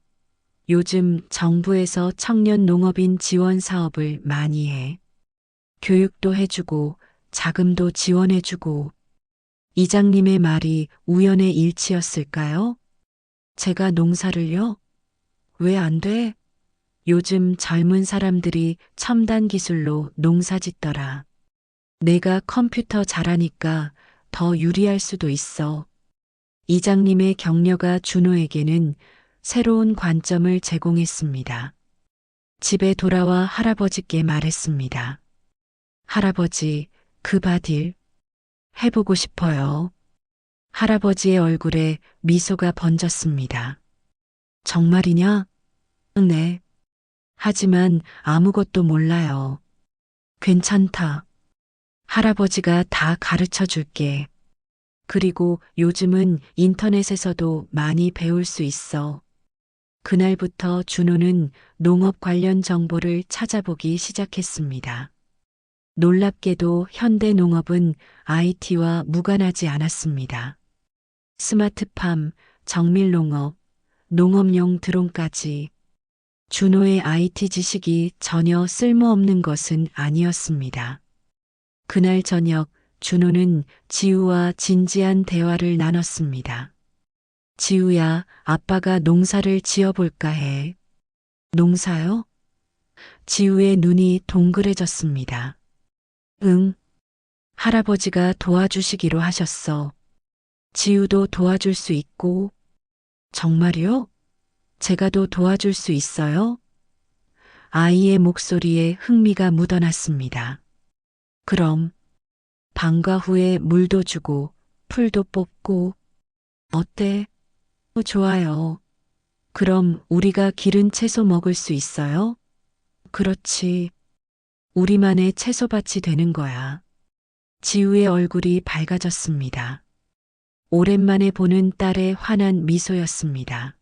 요즘 정부에서 청년 농업인 지원 사업을 많이 해. 교육도 해주고 자금도 지원해주고. 이장님의 말이 우연의 일치였을까요? 제가 농사를요? 왜 안 돼? 요즘 젊은 사람들이 첨단 기술로 농사 짓더라. 내가 컴퓨터 잘하니까 더 유리할 수도 있어. 이장님의 격려가 준호에게는 새로운 관점을 제공했습니다. 집에 돌아와 할아버지께 말했습니다. 할아버지, 그 밭일 해보고 싶어요. 할아버지의 얼굴에 미소가 번졌습니다. 정말이냐? 네. 하지만 아무것도 몰라요. 괜찮다. 할아버지가 다 가르쳐 줄게. 그리고 요즘은 인터넷에서도 많이 배울 수 있어. 그날부터 준호는 농업 관련 정보를 찾아보기 시작했습니다. 놀랍게도 현대 농업은 IT와 무관하지 않았습니다. 스마트팜, 정밀농업, 농업용 드론까지. 준호의 IT 지식이 전혀 쓸모없는 것은 아니었습니다. 그날 저녁 준호는 지우와 진지한 대화를 나눴습니다. 지우야, 아빠가 농사를 지어볼까 해. 농사요? 지우의 눈이 동그래졌습니다. 응. 할아버지가 도와주시기로 하셨어. 지우도 도와줄 수 있고. 정말요? 제가 도 도와줄 수 있어요? 아이의 목소리에 흥미가 묻어났습니다. 그럼 방과 후에 물도 주고 풀도 뽑고. 어때? 좋아요. 그럼 우리가 기른 채소 먹을 수 있어요? 그렇지. 우리만의 채소밭이 되는 거야. 지우의 얼굴이 밝아졌습니다. 오랜만에 보는 딸의 환한 미소였습니다.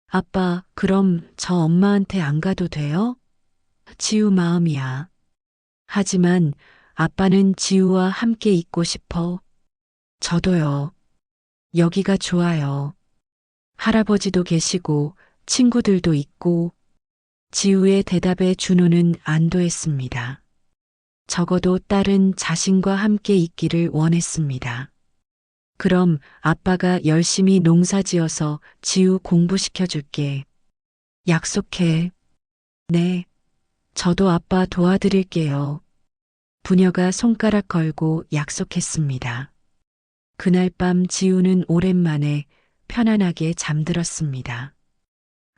아빠, 그럼 저 엄마한테 안 가도 돼요? 지우 마음이야. 하지만 아빠는 지우와 함께 있고 싶어. 저도요. 여기가 좋아요. 할아버지도 계시고 친구들도 있고. 지우의 대답에 준호는 안도했습니다. 적어도 딸은 자신과 함께 있기를 원했습니다. 그럼 아빠가 열심히 농사 지어서 지우 공부시켜 줄게. 약속해. 네. 저도 아빠 도와드릴게요. 부녀가 손가락 걸고 약속했습니다. 그날 밤 지우는 오랜만에 편안하게 잠들었습니다.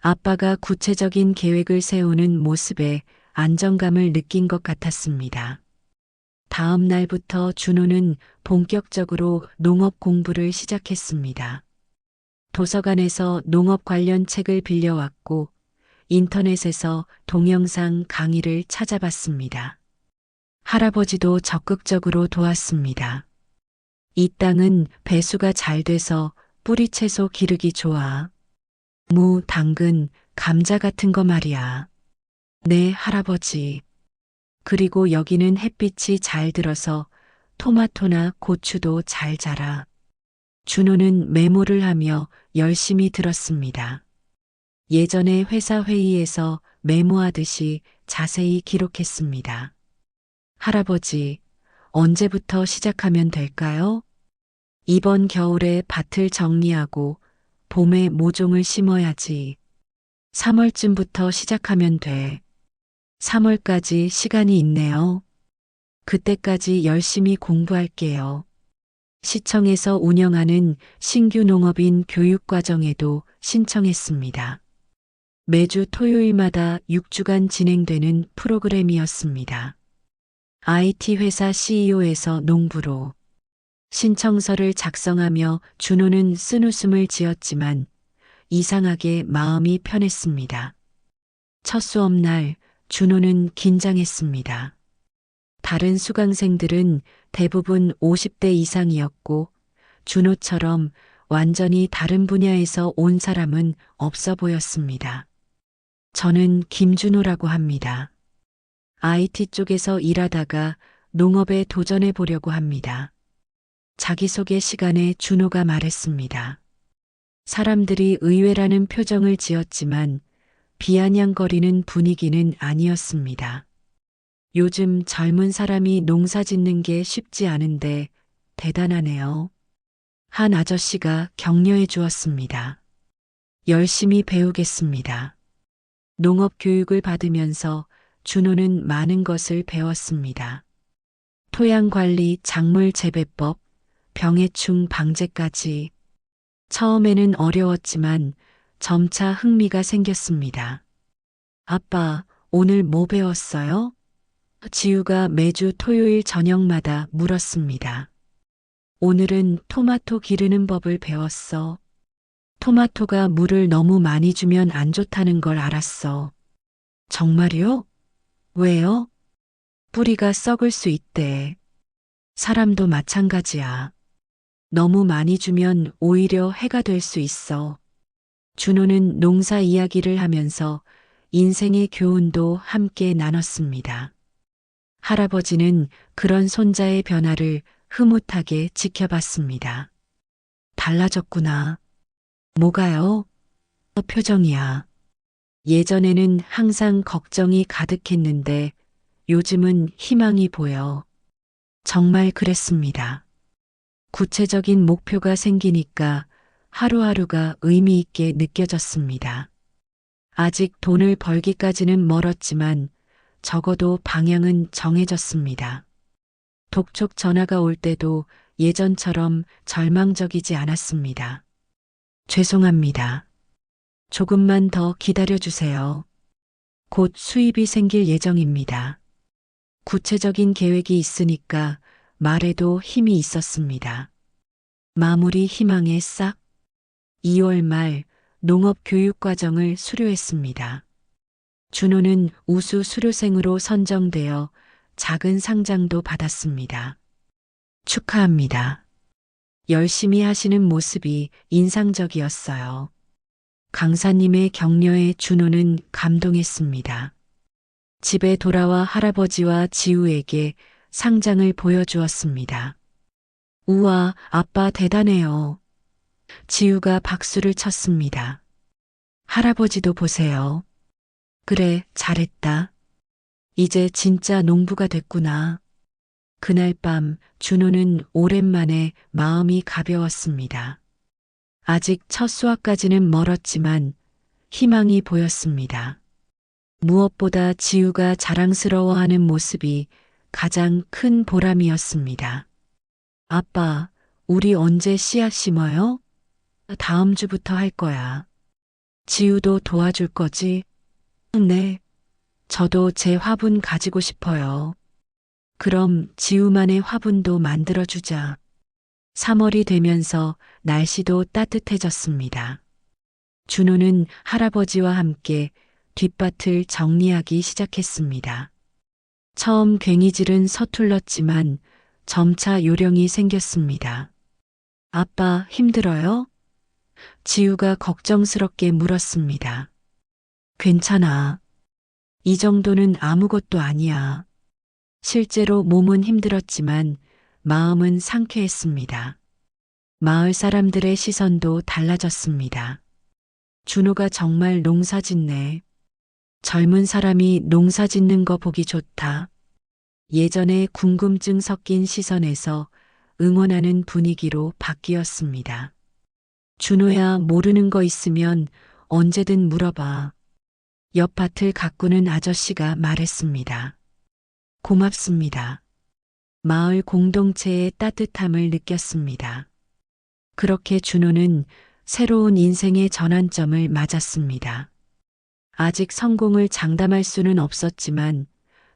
아빠가 구체적인 계획을 세우는 모습에 안정감을 느낀 것 같았습니다. 다음 날부터 준호는 본격적으로 농업 공부를 시작했습니다. 도서관에서 농업 관련 책을 빌려왔고 인터넷에서 동영상 강의를 찾아봤습니다. 할아버지도 적극적으로 도왔습니다. 이 땅은 배수가 잘 돼서 뿌리채소 기르기 좋아. 무, 당근, 감자 같은 거 말이야. 네, 할아버지. 그리고 여기는 햇빛이 잘 들어서 토마토나 고추도 잘 자라. 준호는 메모를 하며 열심히 들었습니다. 예전에 회사 회의에서 메모하듯이 자세히 기록했습니다. 할아버지, 언제부터 시작하면 될까요? 이번 겨울에 밭을 정리하고 봄에 모종을 심어야지. 3월쯤부터 시작하면 돼. 3월까지 시간이 있네요. 그때까지 열심히 공부할게요. 시청에서 운영하는 신규 농업인 교육과정에도 신청했습니다. 매주 토요일마다 6주간 진행되는 프로그램이었습니다. IT 회사 CEO에서 농부로 신청서를 작성하며 준호는 쓴웃음을 지었지만 이상하게 마음이 편했습니다. 첫 수업날 준호는 긴장했습니다. 다른 수강생들은 대부분 50대 이상이었고 준호처럼 완전히 다른 분야에서 온 사람은 없어 보였습니다. 저는 김준호라고 합니다. IT 쪽에서 일하다가 농업에 도전해 보려고 합니다. 자기소개 시간에 준호가 말했습니다. 사람들이 의외라는 표정을 지었지만 비아냥거리는 분위기는 아니었습니다. 요즘 젊은 사람이 농사 짓는 게 쉽지 않은데 대단하네요. 한 아저씨가 격려해 주었습니다. 열심히 배우겠습니다. 농업 교육을 받으면서 준호는 많은 것을 배웠습니다. 토양 관리, 작물 재배법, 병해충 방제까지. 처음에는 어려웠지만 점차 흥미가 생겼습니다. 아빠, 오늘 뭐 배웠어요? 지우가 매주 토요일 저녁마다 물었습니다. 오늘은 토마토 기르는 법을 배웠어. 토마토가 물을 너무 많이 주면 안 좋다는 걸 알았어. 정말요? 왜요? 뿌리가 썩을 수 있대. 사람도 마찬가지야. 너무 많이 주면 오히려 해가 될 수 있어. 준호는 농사 이야기를 하면서 인생의 교훈도 함께 나눴습니다. 할아버지는 그런 손자의 변화를 흐뭇하게 지켜봤습니다. 달라졌구나. 뭐가요? 표정이야. 예전에는 항상 걱정이 가득했는데 요즘은 희망이 보여. 정말 그랬습니다. 구체적인 목표가 생기니까 하루하루가 의미 있게 느껴졌습니다. 아직 돈을 벌기까지는 멀었지만 적어도 방향은 정해졌습니다. 독촉 전화가 올 때도 예전처럼 절망적이지 않았습니다. 죄송합니다. 조금만 더 기다려주세요. 곧 수입이 생길 예정입니다. 구체적인 계획이 있으니까 말에도 힘이 있었습니다. 마무리 희망의 싹. 2월 말 농업 교육 과정을 수료했습니다. 준호는 우수 수료생으로 선정되어 작은 상장도 받았습니다. 축하합니다. 열심히 하시는 모습이 인상적이었어요. 강사님의 격려에 준호는 감동했습니다. 집에 돌아와 할아버지와 지우에게 상장을 보여주었습니다. 우와, 아빠 대단해요. 지우가 박수를 쳤습니다. 할아버지도 보세요. 그래, 잘했다. 이제 진짜 농부가 됐구나. 그날 밤 준호는 오랜만에 마음이 가벼웠습니다. 아직 첫 수확까지는 멀었지만 희망이 보였습니다. 무엇보다 지우가 자랑스러워하는 모습이 가장 큰 보람이었습니다. 아빠, 우리 언제 씨앗 심어요? 다음 주부터 할 거야. 지우도 도와줄 거지? 네. 저도 제 화분 가지고 싶어요. 그럼 지우만의 화분도 만들어주자. 3월이 되면서 날씨도 따뜻해졌습니다. 준호는 할아버지와 함께 뒷밭을 정리하기 시작했습니다. 처음 괭이질은 서툴렀지만 점차 요령이 생겼습니다. 아빠, 힘들어요? 지우가 걱정스럽게 물었습니다. 괜찮아. 이 정도는 아무것도 아니야. 실제로 몸은 힘들었지만 마음은 상쾌했습니다. 마을 사람들의 시선도 달라졌습니다. 준호가 정말 농사 짓네. 젊은 사람이 농사 짓는 거 보기 좋다. 예전에 궁금증 섞인 시선에서 응원하는 분위기로 바뀌었습니다. 준호야, 모르는 거 있으면 언제든 물어봐. 옆 밭을 가꾸는 아저씨가 말했습니다. 고맙습니다. 마을 공동체의 따뜻함을 느꼈습니다. 그렇게 준호는 새로운 인생의 전환점을 맞았습니다. 아직 성공을 장담할 수는 없었지만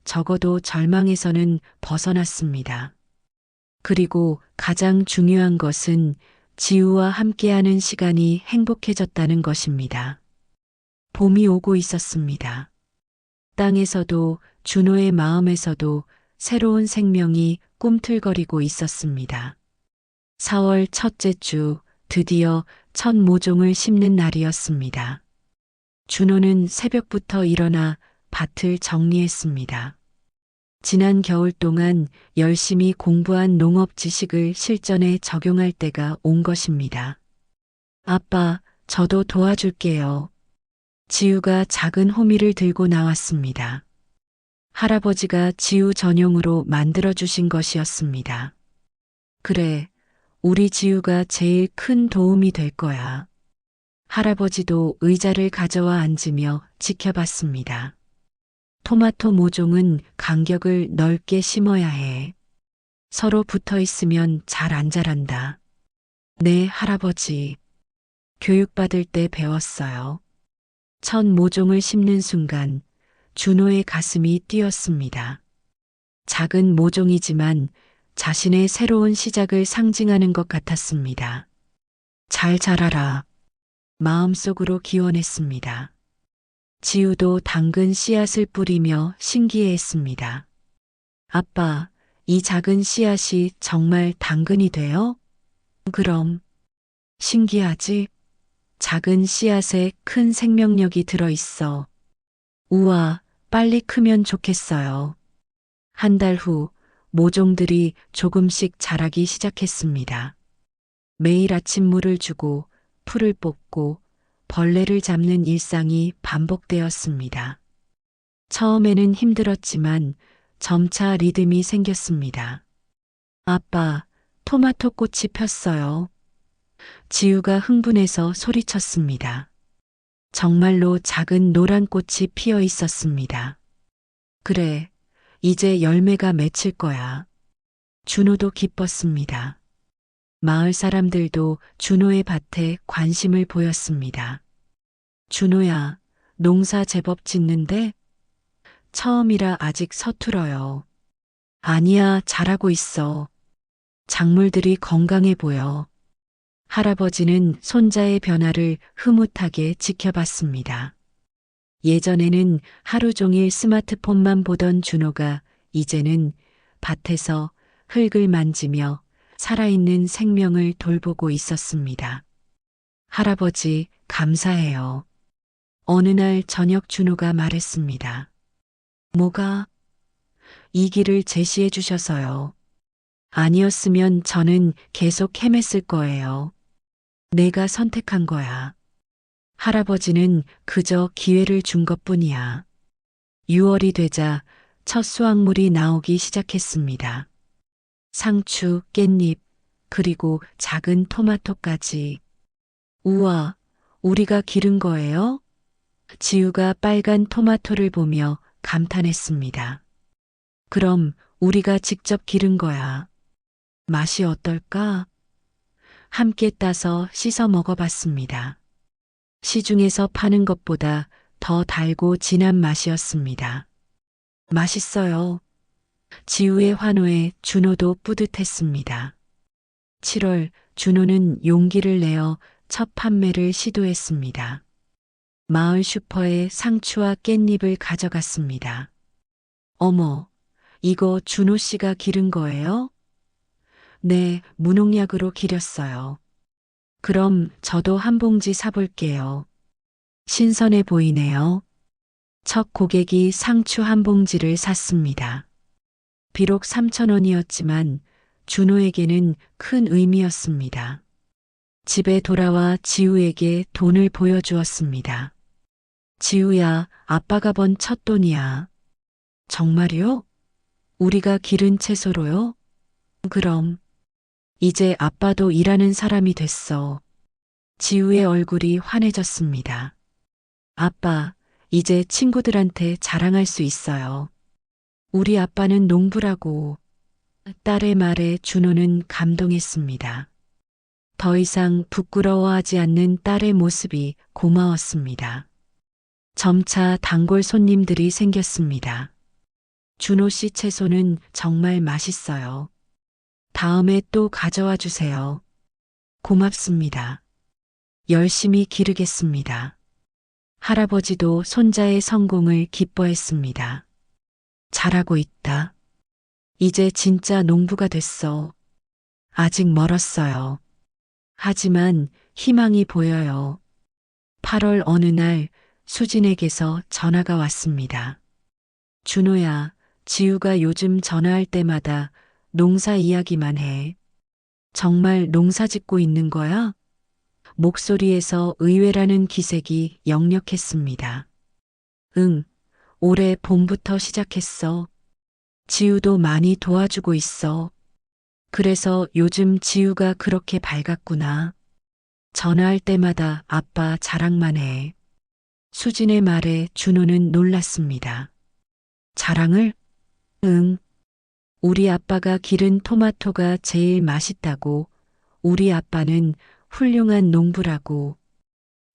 적어도 절망에서는 벗어났습니다. 그리고 가장 중요한 것은 지우와 함께하는 시간이 행복해졌다는 것입니다. 봄이 오고 있었습니다. 땅에서도 준호의 마음에서도 새로운 생명이 꿈틀거리고 있었습니다. 4월 첫째 주, 드디어 첫 모종을 심는 날이었습니다. 준호는 새벽부터 일어나 밭을 정리했습니다. 지난 겨울 동안 열심히 공부한 농업 지식을 실전에 적용할 때가 온 것입니다. 아빠, 저도 도와줄게요. 지우가 작은 호미를 들고 나왔습니다. 할아버지가 지우 전용으로 만들어주신 것이었습니다. 그래, 우리 지우가 제일 큰 도움이 될 거야. 할아버지도 의자를 가져와 앉으며 지켜봤습니다. 토마토 모종은 간격을 넓게 심어야 해. 서로 붙어 있으면 잘 안 자란다. 네, 할아버지. 교육받을 때 배웠어요. 첫 모종을 심는 순간 준호의 가슴이 뛰었습니다. 작은 모종이지만 자신의 새로운 시작을 상징하는 것 같았습니다. 잘 자라라. 마음속으로 기원했습니다. 지우도 당근 씨앗을 뿌리며 신기해했습니다. 아빠, 이 작은 씨앗이 정말 당근이 돼요? 그럼. 신기하지? 작은 씨앗에 큰 생명력이 들어있어. 우와, 빨리 크면 좋겠어요. 한 달 후, 모종들이 조금씩 자라기 시작했습니다. 매일 아침 물을 주고, 풀을 뽑고, 벌레를 잡는 일상이 반복되었습니다. 처음에는 힘들었지만 점차 리듬이 생겼습니다. 아빠, 토마토 꽃이 폈어요. 지우가 흥분해서 소리쳤습니다. 정말로 작은 노란 꽃이 피어 있었습니다. 그래, 이제 열매가 맺힐 거야. 준호도 기뻤습니다. 마을 사람들도 준호의 밭에 관심을 보였습니다. 준호야, 농사 제법 짓는데? 처음이라 아직 서툴어요. 아니야, 잘하고 있어. 작물들이 건강해 보여. 할아버지는 손자의 변화를 흐뭇하게 지켜봤습니다. 예전에는 하루 종일 스마트폰만 보던 준호가 이제는 밭에서 흙을 만지며 살아있는 생명을 돌보고 있었습니다. 할아버지, 감사해요. 어느 날 저녁 준호가 말했습니다. 뭐가? 이 길을 제시해 주셔서요. 아니었으면 저는 계속 헤맸을 거예요. 내가 선택한 거야. 할아버지는 그저 기회를 준 것뿐이야. 6월이 되자 첫 수확물이 나오기 시작했습니다. 상추, 깻잎, 그리고 작은 토마토까지. 우와, 우리가 기른 거예요? 지우가 빨간 토마토를 보며 감탄했습니다. 그럼 우리가 직접 기른 거야. 맛이 어떨까? 함께 따서 씻어 먹어봤습니다. 시중에서 파는 것보다 더 달고 진한 맛이었습니다. 맛있어요. 지우의 환호에 준호도 뿌듯했습니다. 7월 준호는 용기를 내어 첫 판매를 시도했습니다. 마을 슈퍼에 상추와 깻잎을 가져갔습니다. 어머, 이거 준호 씨가 기른 거예요? 네, 무농약으로 기렸어요. 그럼 저도 한 봉지 사볼게요. 신선해 보이네요. 첫 고객이 상추 한 봉지를 샀습니다. 비록 3,000원이었지만 준호에게는 큰 의미였습니다. 집에 돌아와 지우에게 돈을 보여주었습니다. 지우야, 아빠가 번 첫 돈이야. 정말요? 우리가 기른 채소로요? 그럼. 이제 아빠도 일하는 사람이 됐어. 지우의 얼굴이 환해졌습니다. 아빠, 이제 친구들한테 자랑할 수 있어요. 우리 아빠는 농부라고. 딸의 말에 준호는 감동했습니다. 더 이상 부끄러워하지 않는 딸의 모습이 고마웠습니다. 점차 단골 손님들이 생겼습니다. 준호 씨 채소는 정말 맛있어요. 다음에 또 가져와 주세요. 고맙습니다. 열심히 기르겠습니다. 할아버지도 손자의 성공을 기뻐했습니다. 잘하고 있다. 이제 진짜 농부가 됐어. 아직 멀었어요. 하지만 희망이 보여요. 8월 어느 날 수진에게서 전화가 왔습니다. 준호야, 지우가 요즘 전화할 때마다 농사 이야기만 해. 정말 농사 짓고 있는 거야? 목소리에서 의외라는 기색이 역력했습니다. 응, 올해 봄부터 시작했어. 지우도 많이 도와주고 있어. 그래서 요즘 지우가 그렇게 밝았구나. 전화할 때마다 아빠 자랑만 해. 수진의 말에 준호는 놀랐습니다. 자랑을? 응. 우리 아빠가 기른 토마토가 제일 맛있다고. 우리 아빠는 훌륭한 농부라고.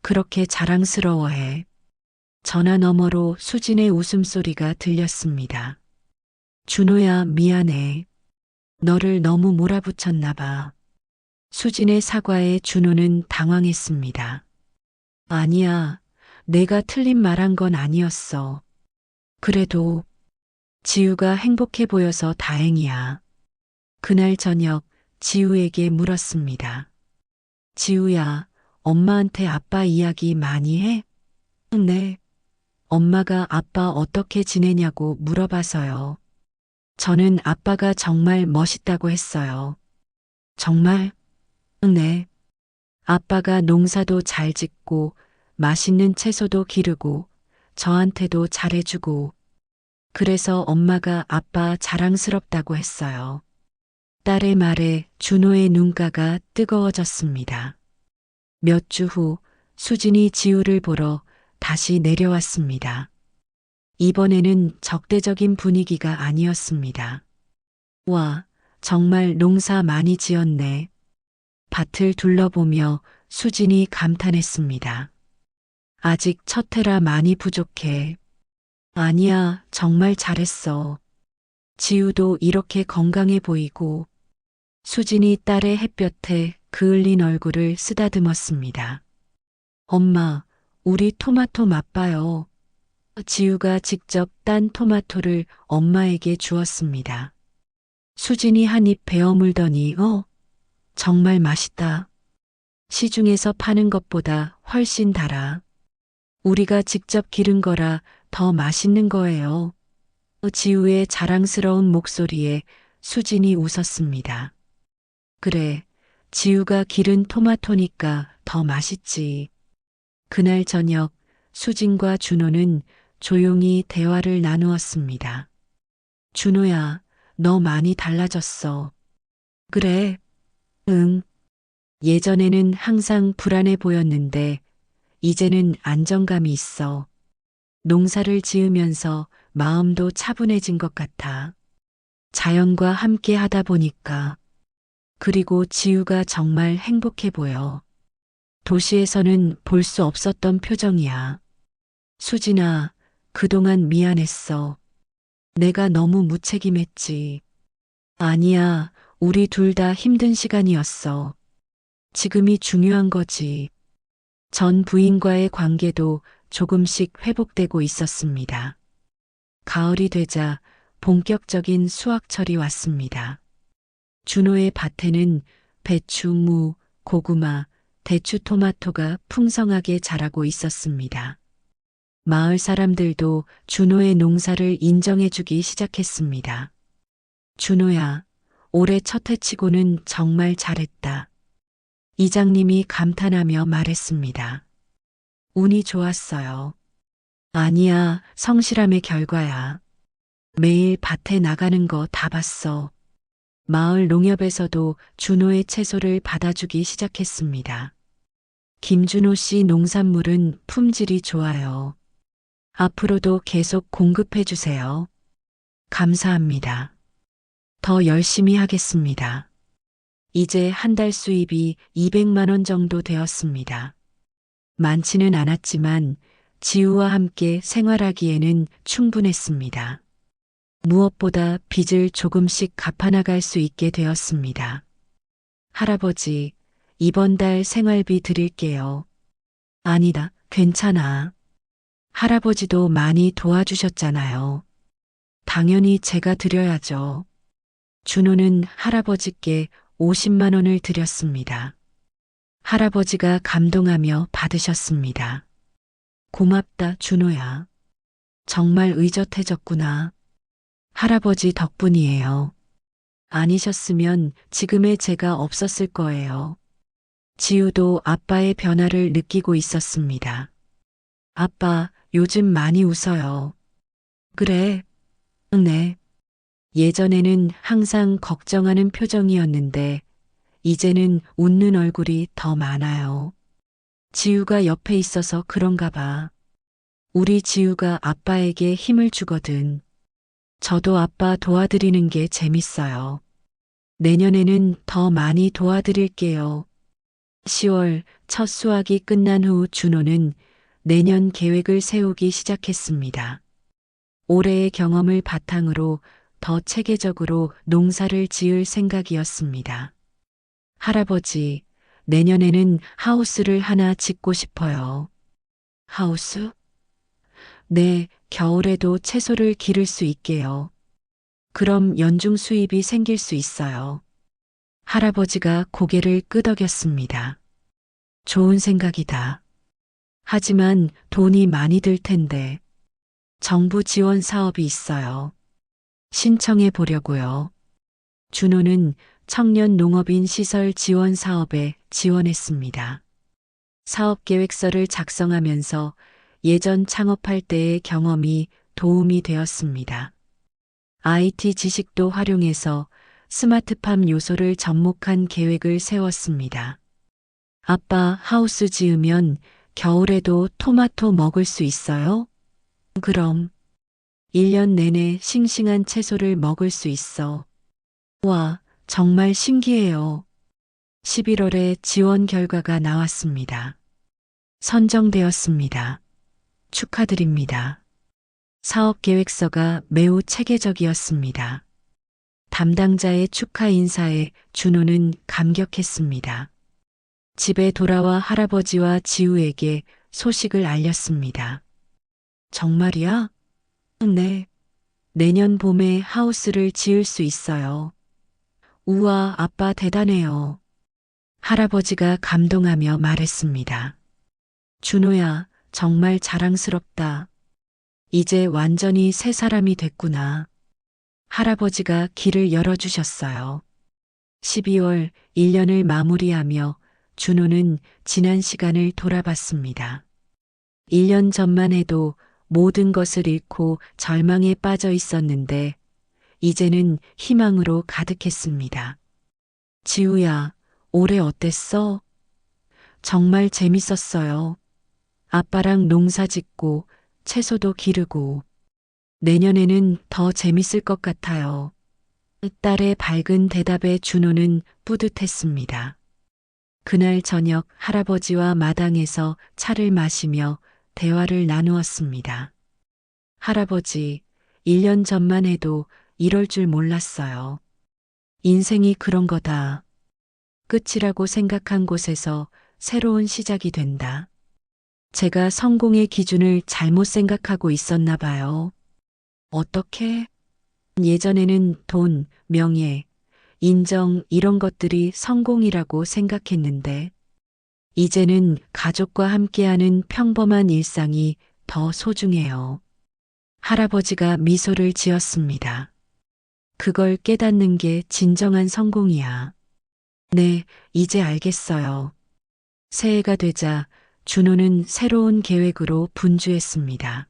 그렇게 자랑스러워해. 전화 너머로 수진의 웃음소리가 들렸습니다. 준호야, 미안해. 너를 너무 몰아붙였나 봐. 수진의 사과에 준호는 당황했습니다. 아니야, 내가 틀린 말한 건 아니었어. 그래도 지우가 행복해 보여서 다행이야. 그날 저녁 지우에게 물었습니다. 지우야, 엄마한테 아빠 이야기 많이 해? 네. 엄마가 아빠 어떻게 지내냐고 물어봐서요. 저는 아빠가 정말 멋있다고 했어요. 정말? 네. 아빠가 농사도 잘 짓고 맛있는 채소도 기르고 저한테도 잘해주고 그래서 엄마가 아빠 자랑스럽다고 했어요. 딸의 말에 준호의 눈가가 뜨거워졌습니다. 몇 주 후 수진이 지우를 보러 다시 내려왔습니다. 이번에는 적대적인 분위기가 아니었습니다. 와, 정말 농사 많이 지었네. 밭을 둘러보며 수진이 감탄했습니다. 아직 첫 해라 많이 부족해. 아니야, 정말 잘했어. 지우도 이렇게 건강해 보이고. 수진이 딸의 햇볕에 그을린 얼굴을 쓰다듬었습니다. 엄마, 우리 토마토 맛봐요. 지우가 직접 딴 토마토를 엄마에게 주었습니다. 수진이 한 입 베어 물더니 정말 맛있다. 시중에서 파는 것보다 훨씬 달아. 우리가 직접 기른 거라 더 맛있는 거예요. 지우의 자랑스러운 목소리에 수진이 웃었습니다. 그래, 지우가 기른 토마토니까 더 맛있지. 그날 저녁 수진과 준호는 조용히 대화를 나누었습니다. 준호야, 너 많이 달라졌어. 그래? 응. 예전에는 항상 불안해 보였는데 이제는 안정감이 있어. 농사를 지으면서 마음도 차분해진 것 같아. 자연과 함께 하다 보니까. 그리고 지우가 정말 행복해 보여. 도시에서는 볼 수 없었던 표정이야. 수진아, 그동안 미안했어. 내가 너무 무책임했지. 아니야, 우리 둘 다 힘든 시간이었어. 지금이 중요한 거지. 전 부인과의 관계도 조금씩 회복되고 있었습니다. 가을이 되자 본격적인 수확철이 왔습니다. 준호의 밭에는 배추, 무, 고구마, 대추, 토마토가 풍성하게 자라고 있었습니다. 마을 사람들도 준호의 농사를 인정해주기 시작했습니다. 준호야, 올해 첫 해치고는 정말 잘했다. 이장님이 감탄하며 말했습니다. 운이 좋았어요. 아니야, 성실함의 결과야. 매일 밭에 나가는 거 다 봤어. 마을 농협에서도 준호의 채소를 받아주기 시작했습니다. 김준호 씨 농산물은 품질이 좋아요. 앞으로도 계속 공급해 주세요. 감사합니다. 더 열심히 하겠습니다. 이제 한 달 수입이 200만 원 정도 되었습니다. 많지는 않았지만 지우와 함께 생활하기에는 충분했습니다. 무엇보다 빚을 조금씩 갚아나갈 수 있게 되었습니다. 할아버지, 이번 달 생활비 드릴게요. 아니다, 괜찮아. 할아버지도 많이 도와주셨잖아요. 당연히 제가 드려야죠. 준호는 할아버지께 50만 원을 드렸습니다. 할아버지가 감동하며 받으셨습니다. 고맙다, 준호야. 정말 의젓해졌구나. 할아버지 덕분이에요. 아니셨으면 지금의 제가 없었을 거예요. 지우도 아빠의 변화를 느끼고 있었습니다. 아빠, 요즘 많이 웃어요. 그래? 네. 예전에는 항상 걱정하는 표정이었는데, 이제는 웃는 얼굴이 더 많아요. 지우가 옆에 있어서 그런가 봐. 우리 지우가 아빠에게 힘을 주거든. 저도 아빠 도와드리는 게 재밌어요. 내년에는 더 많이 도와드릴게요. 10월 첫 수확이 끝난 후 준호는 내년 계획을 세우기 시작했습니다. 올해의 경험을 바탕으로 더 체계적으로 농사를 지을 생각이었습니다. 할아버지, 내년에는 하우스를 하나 짓고 싶어요. 하우스? 네, 겨울에도 채소를 기를 수 있게요. 그럼 연중 수입이 생길 수 있어요. 할아버지가 고개를 끄덕였습니다. 좋은 생각이다. 하지만 돈이 많이 들 텐데. 정부 지원 사업이 있어요. 신청해 보려고요. 준호는 청년 농업인 시설 지원 사업에 지원했습니다. 사업 계획서를 작성하면서 예전 창업할 때의 경험이 도움이 되었습니다. IT 지식도 활용해서 스마트팜 요소를 접목한 계획을 세웠습니다. 아빠, 하우스 지으면 겨울에도 토마토 먹을 수 있어요? 그럼 1년 내내 싱싱한 채소를 먹을 수 있어. 와, 정말 신기해요. 11월에 지원 결과가 나왔습니다. 선정되었습니다. 축하드립니다. 사업 계획서가 매우 체계적이었습니다. 담당자의 축하 인사에 준호는 감격했습니다. 집에 돌아와 할아버지와 지우에게 소식을 알렸습니다. 정말이야? 네. 내년 봄에 하우스를 지을 수 있어요. 우와, 아빠 대단해요. 할아버지가 감동하며 말했습니다. 준호야, 정말 자랑스럽다. 이제 완전히 새 사람이 됐구나. 할아버지가 길을 열어주셨어요. 12월 1년을 마무리하며 준호는 지난 시간을 돌아봤습니다. 1년 전만 해도 모든 것을 잃고 절망에 빠져 있었는데 이제는 희망으로 가득했습니다. 지우야, 올해 어땠어? 정말 재밌었어요. 아빠랑 농사 짓고 채소도 기르고 내년에는 더 재밌을 것 같아요. 딸의 밝은 대답에 준호는 뿌듯했습니다. 그날 저녁 할아버지와 마당에서 차를 마시며 대화를 나누었습니다. 할아버지, 1년 전만 해도 이럴 줄 몰랐어요. 인생이 그런 거다. 끝이라고 생각한 곳에서 새로운 시작이 된다. 제가 성공의 기준을 잘못 생각하고 있었나 봐요. 어떻게? 예전에는 돈, 명예, 인정 이런 것들이 성공이라고 생각했는데, 이제는 가족과 함께하는 평범한 일상이 더 소중해요. 할아버지가 미소를 지었습니다. 그걸 깨닫는 게 진정한 성공이야. 네, 이제 알겠어요. 새해가 되자 준호는 새로운 계획으로 분주했습니다.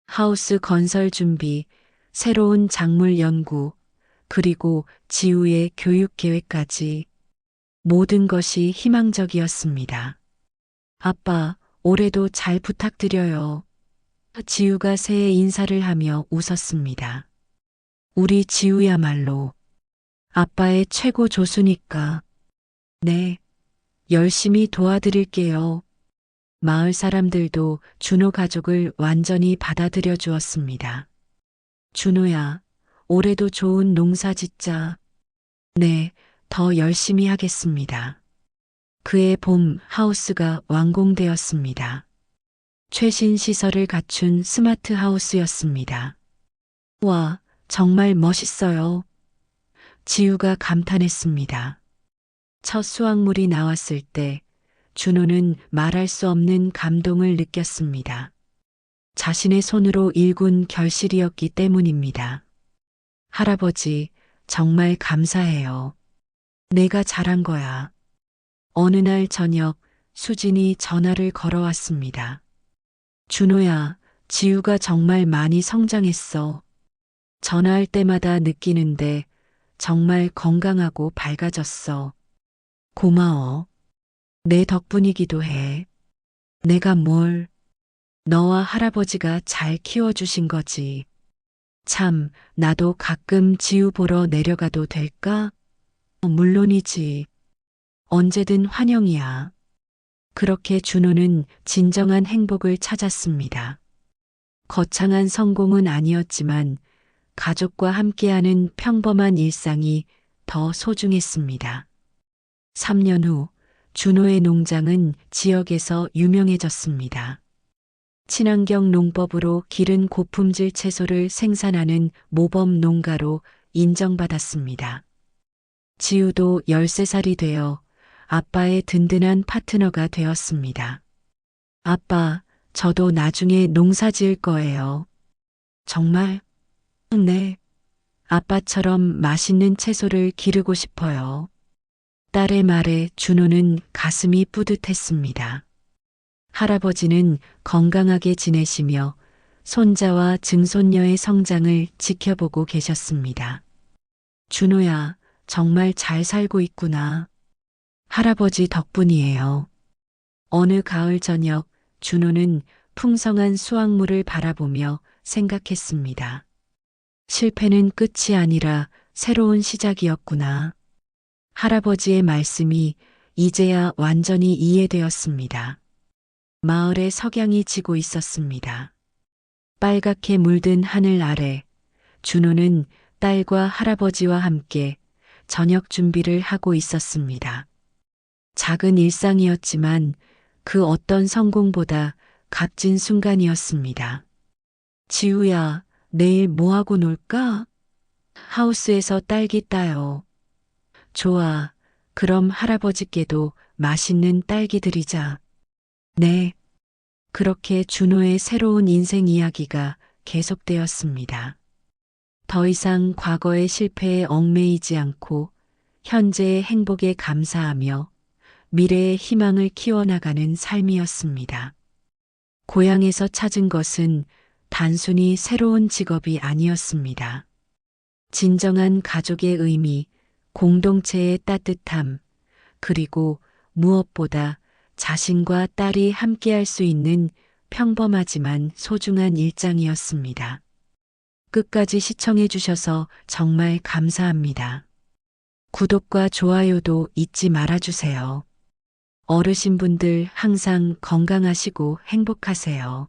하우스 건설 준비, 새로운 작물 연구, 그리고 지우의 교육 계획까지 모든 것이 희망적이었습니다. 아빠, 올해도 잘 부탁드려요. 지우가 새해 인사를 하며 웃었습니다. 우리 지우야말로 아빠의 최고 조수니까. 네, 열심히 도와드릴게요. 마을 사람들도 준호 가족을 완전히 받아들여 주었습니다. 준호야, 올해도 좋은 농사 짓자. 네, 더 열심히 하겠습니다. 그해 봄 하우스가 완공되었습니다. 최신 시설을 갖춘 스마트 하우스였습니다. 와, 정말 멋있어요. 지우가 감탄했습니다. 첫 수확물이 나왔을 때 준호는 말할 수 없는 감동을 느꼈습니다. 자신의 손으로 일군 결실이었기 때문입니다. 할아버지, 정말 감사해요. 내가 잘한 거야. 어느 날 저녁 수진이 전화를 걸어왔습니다. 준호야, 지우가 정말 많이 성장했어. 전화할 때마다 느끼는데 정말 건강하고 밝아졌어. 고마워. 내 덕분이기도 해. 내가 뭘, 너와 할아버지가 잘 키워주신 거지. 참, 나도 가끔 지우 보러 내려가도 될까? 물론이지. 언제든 환영이야. 그렇게 준호는 진정한 행복을 찾았습니다. 거창한 성공은 아니었지만 가족과 함께하는 평범한 일상이 더 소중했습니다. 3년 후 준호의 농장은 지역에서 유명해졌습니다. 친환경 농법으로 기른 고품질 채소를 생산하는 모범 농가로 인정받았습니다. 지우도 13살이 되어 아빠의 든든한 파트너가 되었습니다. 아빠, 저도 나중에 농사 지을 거예요. 정말? 네. 아빠처럼 맛있는 채소를 기르고 싶어요. 딸의 말에 준호는 가슴이 뿌듯했습니다. 할아버지는 건강하게 지내시며 손자와 증손녀의 성장을 지켜보고 계셨습니다. 준호야, 정말 잘 살고 있구나. 할아버지 덕분이에요. 어느 가을 저녁 준호는 풍성한 수확물을 바라보며 생각했습니다. 실패는 끝이 아니라 새로운 시작이었구나. 할아버지의 말씀이 이제야 완전히 이해되었습니다. 마을에 석양이 지고 있었습니다. 빨갛게 물든 하늘 아래 준호는 딸과 할아버지와 함께 저녁 준비를 하고 있었습니다. 작은 일상이었지만 그 어떤 성공보다 값진 순간이었습니다. 지우야, 내일 뭐하고 놀까? 하우스에서 딸기 따요. 좋아. 그럼 할아버지께도 맛있는 딸기 드리자. 네. 그렇게 준호의 새로운 인생 이야기가 계속되었습니다. 더 이상 과거의 실패에 얽매이지 않고 현재의 행복에 감사하며 미래의 희망을 키워나가는 삶이었습니다. 고향에서 찾은 것은 단순히 새로운 직업이 아니었습니다. 진정한 가족의 의미, 공동체의 따뜻함, 그리고 무엇보다 자신과 딸이 함께할 수 있는 평범하지만 소중한 일장이었습니다. 끝까지 시청해 주셔서 정말 감사합니다. 구독과 좋아요도 잊지 말아주세요. 어르신분들 항상 건강하시고 행복하세요.